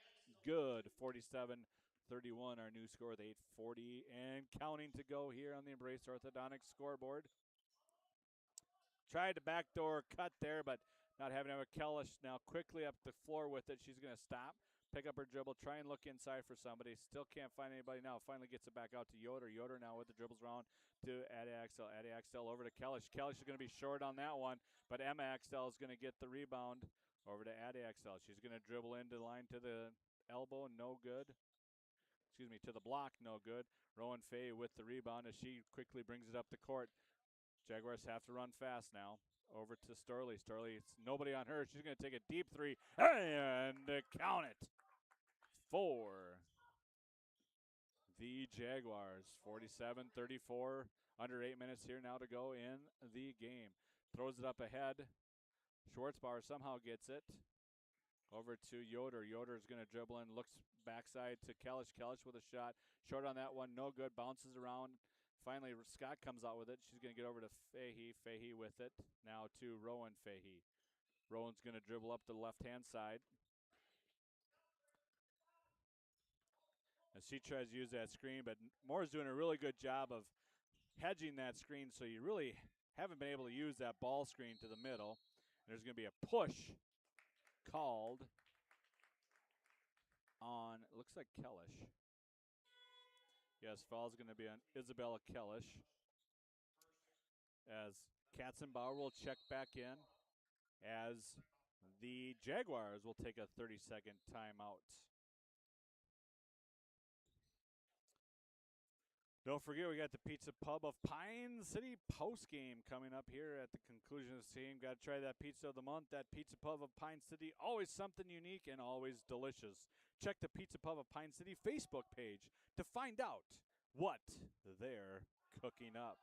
Good. 47-31, our new score with 8:40 and counting to go here on the Embrace Orthodontics scoreboard. Tried to backdoor cut there, but not having to have a Kellish now quickly up the floor with it. She's going to stop, pick up her dribble, try and look inside for somebody. Still can't find anybody now. Finally gets it back out to Yoder. Yoder now with the dribbles around to Addie Axtell. Addie Axtell over to Kellish. Kellish is going to be short on that one, but Emma Axtell is going to get the rebound over to Addie Axtell. She's going to dribble into the line to the elbow, no good. Excuse me, to the block, no good. Rowan Fay with the rebound as she quickly brings it up the court. Jaguars have to run fast now. Over to Sturley. Sturley, it's nobody on her. She's going to take a deep three and count it for the Jaguars. 47-34, under 8 minutes here now to go in the game. Throws it up ahead. Schwartzbauer somehow gets it. Over to Yoder. Yoder is going to dribble in, looks backside to Kellish. Kellish with a shot. Short on that one, no good. Bounces around. Finally, Scott comes out with it. She's going to get over to Fahey. Fahey with it. Now to Rowan Fahey. Rowan's going to dribble up to the left-hand side. As she tries to use that screen, but Mora's doing a really good job of hedging that screen, so you really haven't been able to use that ball screen to the middle. And there's going to be a push called on, it looks like Kellish. Yes, foul's going to be on Isabella Kellish. As Katzenbauer will check back in, as the Jaguars will take a 30-second timeout. Don't forget, we got the Pizza Pub of Pine City post-game coming up here at the conclusion of the game. Got to try that pizza of the month, that Pizza Pub of Pine City. Always something unique and always delicious. Check the Pizza Pub of Pine City Facebook page to find out what they're cooking up.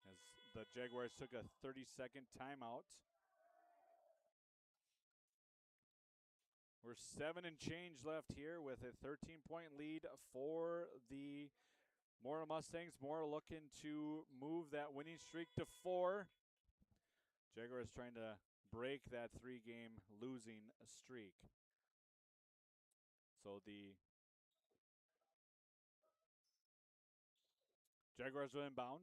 As the Jaguars took a 30-second timeout. We're 7 and change left here with a 13-point lead for the Mora Mustangs. Mora looking to move that winning streak to 4. Jaguars trying to break that 3-game losing streak. So the Jaguars will inbound.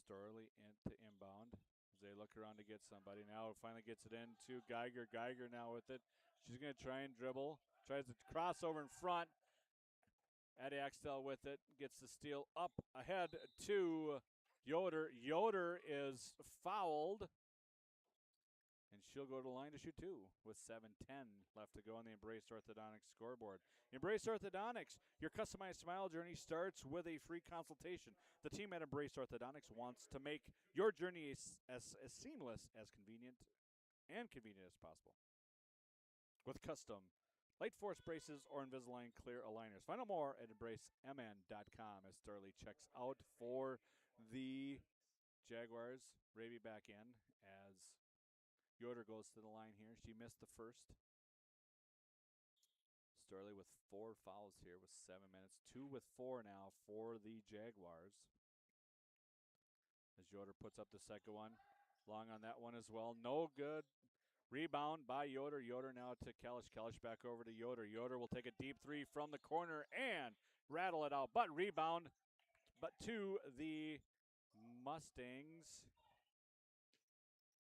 Sturley into inbound as they look around to get somebody. Now it finally gets it into Geiger. Geiger now with it. She's going to try and dribble. Tries to cross over in front. Addie Axtell with it. Gets the steal up ahead to Yoder. Yoder is fouled. And she'll go to the line to shoot 2 with 7:10 left to go on the Embrace Orthodontics scoreboard. Embrace Orthodontics, your customized smile journey starts with a free consultation. The team at Embrace Orthodontics wants to make your journey as seamless, as convenient as possible. With custom Light Force braces or Invisalign clear aligners. Find out more at embracemn.com as Sturley checks out for the Jaguars. Raby back in as Yoder goes to the line here. She missed the first. Sturley with 4 fouls here with 7 minutes. 2 with 4 now for the Jaguars. Yoder puts up the second one. Long on that one as well. No good. Rebound by Yoder. Yoder now to Kalish. Kalish back over to Yoder. Yoder will take a deep three from the corner and rattle it out. But rebound, but to the Mustangs.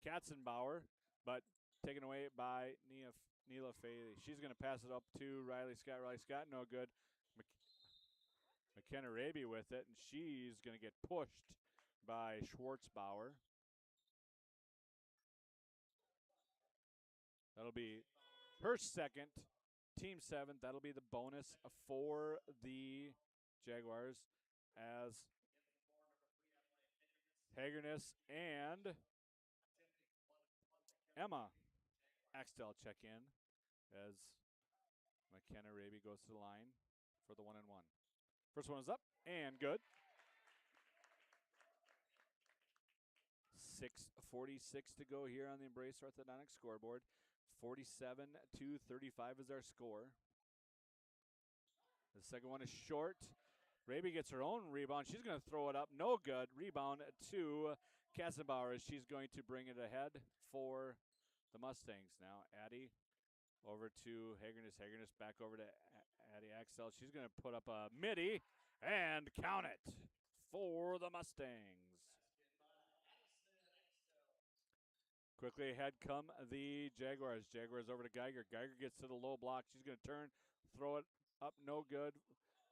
Katzenbauer, but taken away by Neela Fahey. She's going to pass it up to Riley Scott. Riley Scott, no good. McKenna Raby with it, and she's going to get pushed by Schwartzbauer. That'll be her second, team seventh. That'll be the bonus for the Jaguars as Hagerness and Emma Axtell check in as McKenna Raby goes to the line for the 1-and-1. First one is up and good. 6:46 to go here on the Embrace Orthodontics scoreboard. 47-35 is our score. The second one is short. Raby gets her own rebound. She's going to throw it up. No good. Rebound to Kassenbauer as she's going to bring it ahead for the Mustangs. Now Addie over to Hagerness. Hagerness back over to Addie Axel. She's going to put up a midi and count it for the Mustangs. Quickly ahead come the Jaguars. Jaguars over to Geiger. Geiger gets to the low block. She's going to turn, throw it up, no good.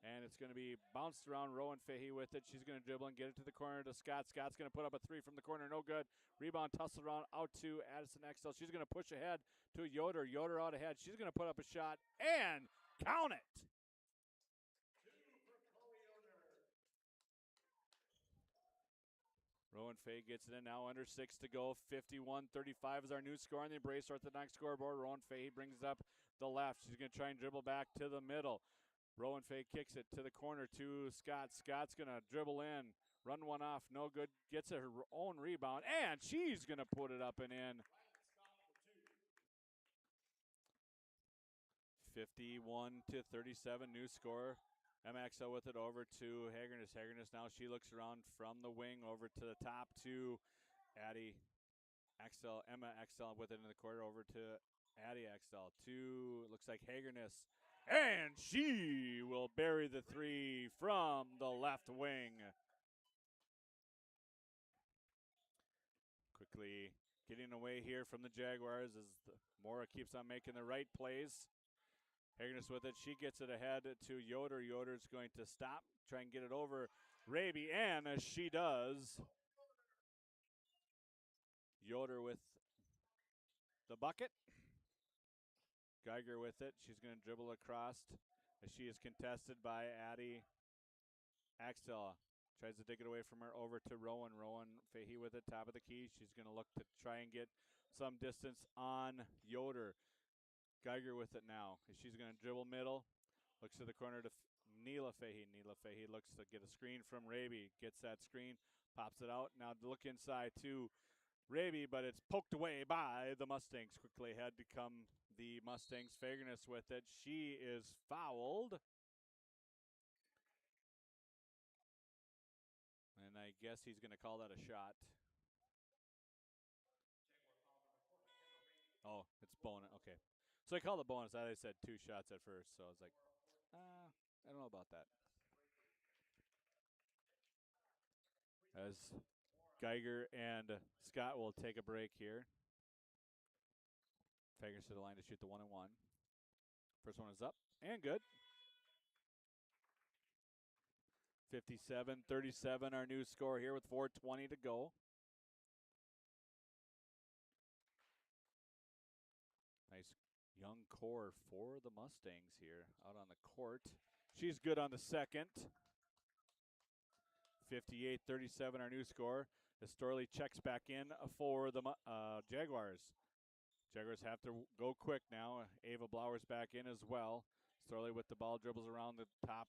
And it's going to be bounced around. Rowan Fahey with it. She's going to dribble and get it to the corner to Scott. Scott's going to put up a three from the corner. No good. Rebound tussle around out to Addison Axel. She's going to push ahead to Yoder. Yoder out ahead. She's going to put up a shot and count it. Rowan Fahey gets it in now, under 6 to go. 51-35 is our new score on the Embrace Orthodontics scoreboard. Rowan Fahey brings it up the left. She's going to try and dribble back to the middle. Rowan Fahey kicks it to the corner to Scott. Scott's going to dribble in, run one off, no good. Gets her own rebound, and she's going to put it up and in. 51-37, new score. MXL with it over to Hagerness. Hagerness now she looks around from the wing over to the top to Addie Axel. Emma Axel with it in the corner over to Addie Axel. To, looks like Hagerness. And she will bury the three from the left wing. Quickly getting away here from the Jaguars as Mora keeps on making the right plays. Hagerness with it. She gets it ahead to Yoder. Yoder's going to stop, try and get it over Raby, and as she does, Yoder with the bucket. Geiger with it. She's going to dribble across as she is contested by Addie Axel. Tries to dig it away from her over to Rowan. Rowan Fahey with it, top of the key. She's going to look to try and get some distance on Yoder. Geiger with it now. She's going to dribble middle. Looks to the corner to Neela Fahey. Neela Fahey looks to get a screen from Raby. Gets that screen, pops it out. Now to look inside to Raby, but it's poked away by the Mustangs. Quickly ahead to come the Mustangs. Fagerness with it. She is fouled. And I guess he's going to call that a shot. Oh, it's bonus. Okay. So I called it bonus. I said 2 shots at first, so I was like, I don't know about that. As Geiger and Scott will take a break here. Fagers to the line to shoot the 1-and-1. First one is up and good. 57-37, our new score here with 4:20 to go. Nice young core for the Mustangs here out on the court. She's good on the second. 58-37, our new score. As Storley checks back in for the Jaguars. Jaguars have to go quick now. Ava Blowers back in as well. Storley with the ball, dribbles around the top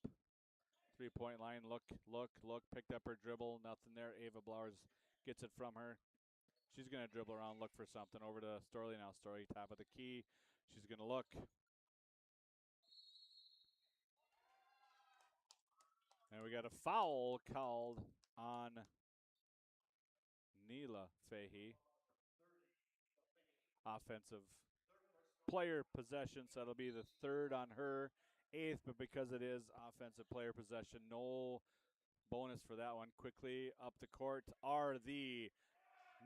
3-point line. Look, picked up her dribble. Nothing there. Ava Blowers gets it from her. She's going to dribble around, look for something. Over to Storley now. Storley, top of the key. She's going to look. And we got a foul called on Neela Fahey. Offensive player possession, so it'll be the third on her, 8th, but because it is offensive player possession, no bonus for that one. Quickly up the court are the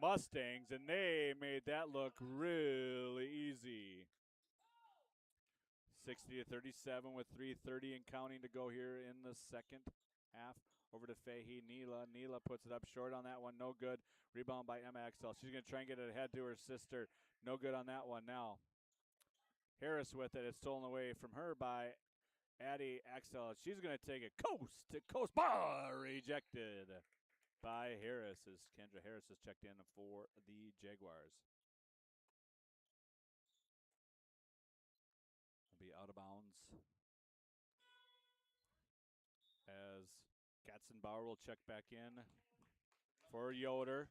Mustangs, and they made that look really easy. 60-37 with 3:30 and counting to go here in the second half. Over to Fahey. Neela puts it up short on that one. No good. Rebound by Emma Axtell. She's going to try and get it ahead to her sister. No good on that one now. Harris with it. It's stolen away from her by Addie Axtell. She's going to take it coast to coast. Bar rejected by Harris as Kendra Harris has checked in for the Jaguars. It'll be out of bounds as Katzenbauer will check back in for Yoder.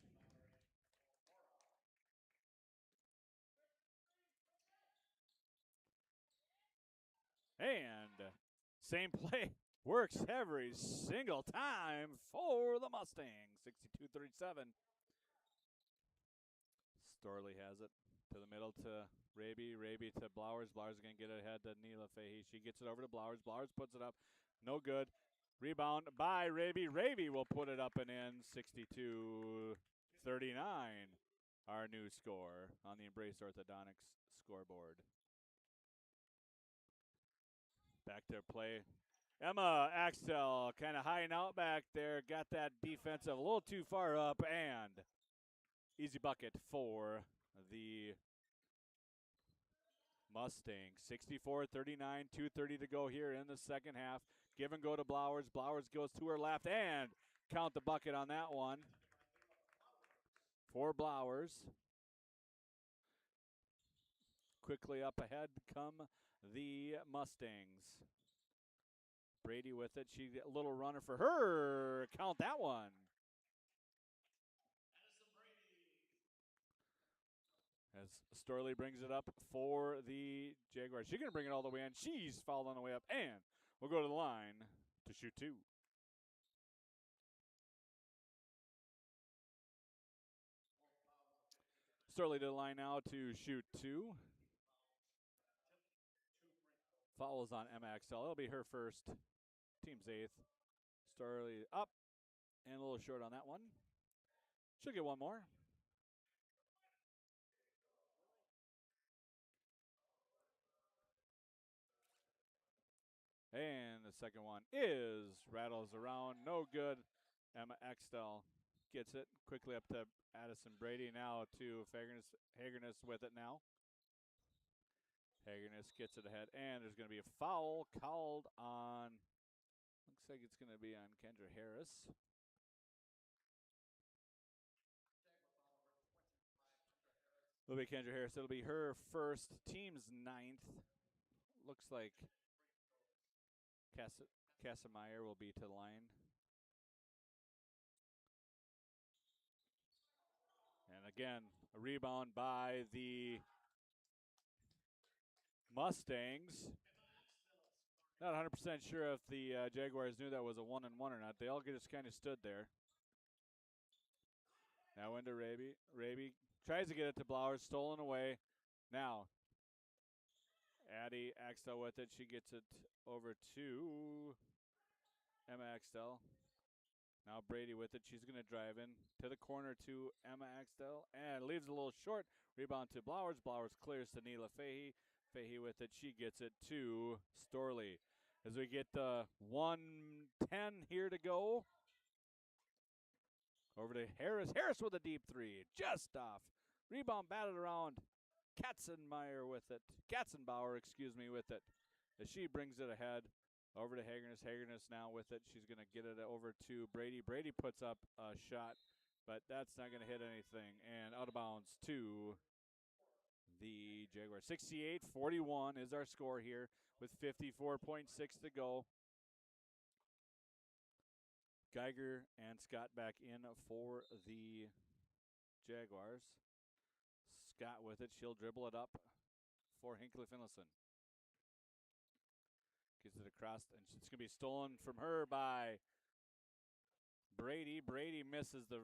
And same play works every single time for the Mustangs. 62-37. Storley has it to the middle to Raby. Raby to Blowers. Blowers is going to get it ahead to Neela Fahey. She gets it over to Blowers. Blowers puts it up. No good. Rebound by Raby. Raby will put it up and in. 62-39. Our new score on the Embrace Orthodontics scoreboard. Back to play. Emma Axtell kind of hiding out back there. Got that defensive a little too far up, and easy bucket for the Mustangs. 64-39, 2:30 to go here in the second half. Give and go to Blowers. Blowers goes to her left, and count the bucket on that one for Blowers. Quickly up ahead come the Mustangs. Brady with it. She a little runner for her. Count that one. As Storley brings it up for the Jaguars. She's going to bring it all the way in. She's fouled on the way up, and we'll go to the line to shoot two. Storley to the line now to shoot two. Foul is on Emma Axtell. It'll be her first. Team's 8th. Storley up and a little short on that one. She'll get one more. And the second one rattles around. No good. Emma Axtell gets it quickly up to Addison Brady. Now to Hagerness with it now. Hagerness gets it ahead. And there's going to be a foul called on, looks like it's going to be on Kendra Harris. It'll be Kendra Harris. It'll be her first, team's 9th. Looks like Casameyer will be to the line. And again, a rebound by the Mustangs. Not 100% sure if the Jaguars knew that was a 1-and-1 or not. They all just kind of stood there. Now into Raby. Raby tries to get it to Blowers, stolen away. Now, Addie Axtell with it. She gets it over to Emma Axtell. Now Brady with it. She's going to drive in to the corner to Emma Axtell and leaves a little short. Rebound to Blowers. Blowers clears to Neela Fahey. Fahey with it. She gets it to Storley. As we get 1:10 here to go. Over to Harris. Harris with a deep three. Just off. Rebound batted around. Katzenbauer with it. With it. As she brings it ahead. Over to Hagerness. Hagerness now with it. She's going to get it over to Brady. Brady puts up a shot, but that's not going to hit anything. And out of bounds to the Jaguars. 68-41 is our score here with 54.6 to go. Geiger and Scott back in for the Jaguars. Scott with it. She'll dribble it up for Hinckley-Finlayson. Gets it across, and it's going to be stolen from her by Brady. Brady misses the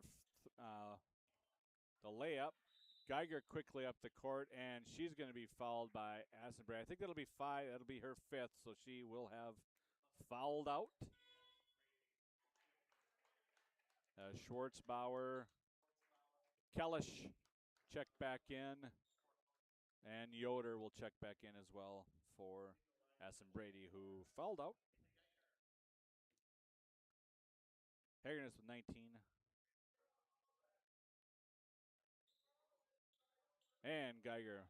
the layup. Geiger quickly up the court, and she's going to be fouled by Assenbray. I think that'll be 5. That'll be her 5th, so she will have fouled out. Schwartzbauer, Kellish check back in, and Yoder will check back in as well for Assenbrady, who fouled out. Hagernas with 19. And Geiger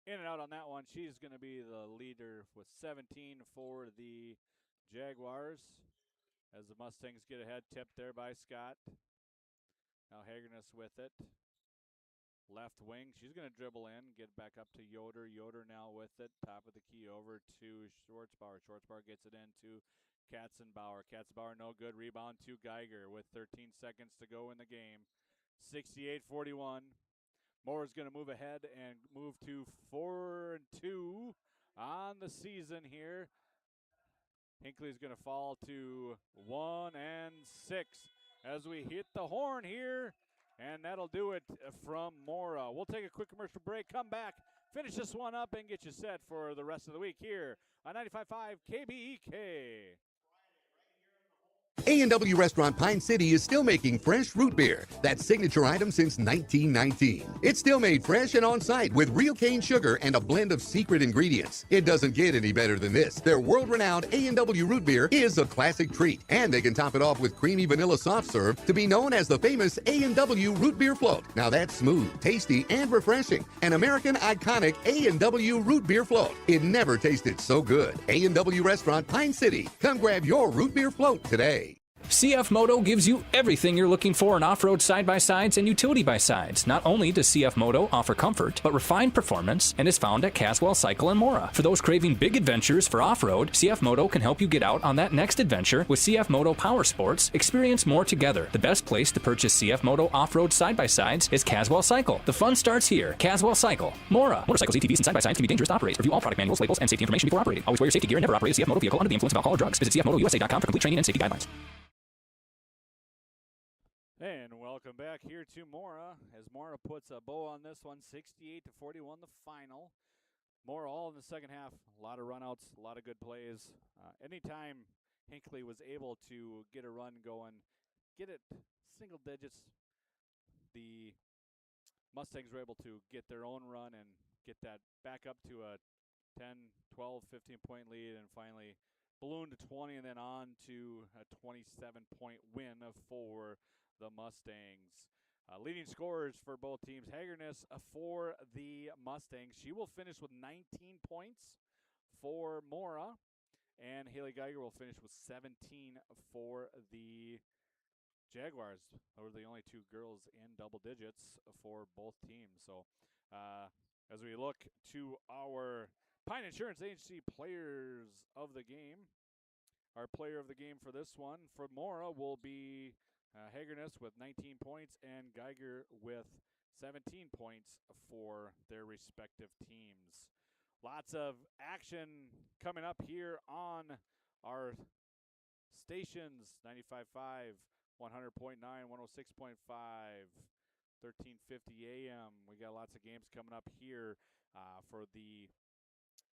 in and out on that one. She's going to be the leader with 17 for the Jaguars. As the Mustangs get ahead, tipped there by Scott. Now Hagernas with it. Left wing. She's going to dribble in, get back up to Yoder. Yoder now with it. Top of the key over to Schwartzbauer. Schwartzbauer gets it into Katzenbauer. Katzenbauer no good. Rebound to Geiger with 13 seconds to go in the game. 68-41. Mora's going to move ahead and move to 4-2 on the season here. Hinckley's going to fall to 1-6 as we hit the horn here, and that'll do it from Mora. We'll take a quick commercial break, come back, finish this one up, and get you set for the rest of the week here on 95.5 KBEK. A&W Restaurant Pine City is still making fresh root beer, that signature item since 1919. It's still made fresh and on-site with real cane sugar and a blend of secret ingredients. It doesn't get any better than this. Their world-renowned A&W root beer is a classic treat, and they can top it off with creamy vanilla soft serve to be known as the famous A&W root beer float. Now that's smooth, tasty, and refreshing. An American iconic A&W root beer float. It never tasted so good. A&W Restaurant Pine City. Come grab your root beer float today. CF Moto gives you everything you're looking for in off-road side-by-sides and utility by-sides. Not only does CF Moto offer comfort, but refined performance, and is found at Caswell Cycle in Mora. For those craving big adventures for off-road, CF Moto can help you get out on that next adventure with CF Moto Power Sports. Experience more together. The best place to purchase CF Moto off-road side-by-sides is Caswell Cycle. The fun starts here. Caswell Cycle, Mora. Motorcycles, ATVs, and side-by-sides can be dangerous to operate. Review all product manuals, labels, and safety information before operating. Always wear your safety gear and never operate a CF Moto vehicle under the influence of alcohol or drugs. Visit cfmotousa.com for complete training and safety guidelines. And welcome back here to Mora as Mora puts a bow on this one, 68-41 the final. Mora all in the second half, a lot of runouts, a lot of good plays. Anytime Hinckley was able to get a run going, get it single digits, the Mustangs were able to get their own run and get that back up to a 10, 12, 15-point lead, and finally balloon to 20 and then on to a 27-point win for the Mustangs. Leading scorers for both teams, Hagernas for the Mustangs. She will finish with 19 points for Mora, and Haley Geiger will finish with 17 for the Jaguars. Those are the only two girls in double digits for both teams. So as we look to our Pine Insurance Agency players of the game, our player of the game for this one for Mora will be Hagernas with 19 points and Geiger with 17 points for their respective teams. Lots of action coming up here on our stations, 95.5, 100.9, 106.5, 1350 AM. We got lots of games coming up here for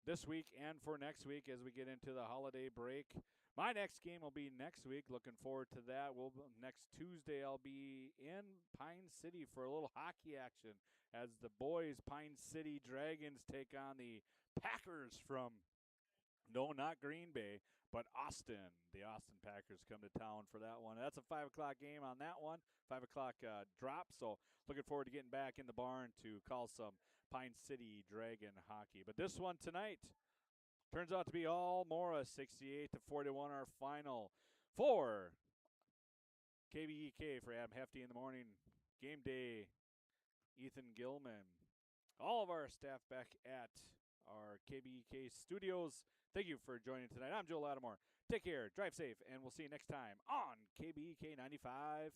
this week and for next week as we get into the holiday break. My next game will be next week. Looking forward to that. Next Tuesday, I'll be in Pine City for a little hockey action as the boys Pine City Dragons take on the Packers from, no, not Green Bay, but Austin. The Austin Packers come to town for that one. That's a 5 o'clock game on that one, 5 o'clock drop. So looking forward to getting back in the barn to call some Pine City Dragon hockey. But this one tonight turns out to be all Mora, 68-41, our final for KBEK for Adam Hefty in the morning. Game day, Ethan Gilman. All of our staff back at our KBEK studios. Thank you for joining tonight. I'm Joe Lattimore. Take care, drive safe, and we'll see you next time on KBEK 95.5.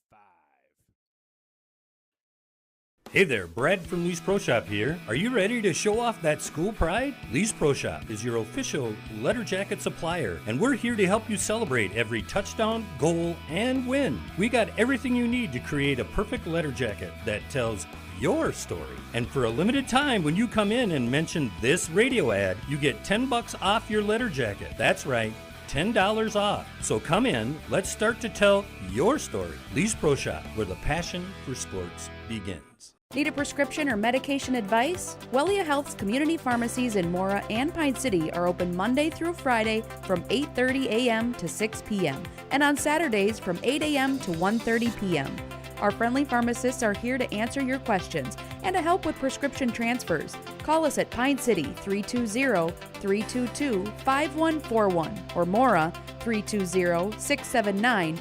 Hey there, Brad from Lee's Pro Shop here. Are you ready to show off that school pride? Lee's Pro Shop is your official letter jacket supplier, and we're here to help you celebrate every touchdown, goal, and win. We got everything you need to create a perfect letter jacket that tells your story. And for a limited time, when you come in and mention this radio ad, you get $10 off your letter jacket. That's right, $10 off. So come in, let's start to tell your story. Lee's Pro Shop, where the passion for sports begins. Need a prescription or medication advice? Wellia Health's community pharmacies in Mora and Pine City are open Monday through Friday from 8:30 a.m. to 6 p.m. and on Saturdays from 8 a.m. to 1:30 p.m. Our friendly pharmacists are here to answer your questions and to help with prescription transfers. Call us at Pine City 320-322-5141 or Mora 320-679-3999.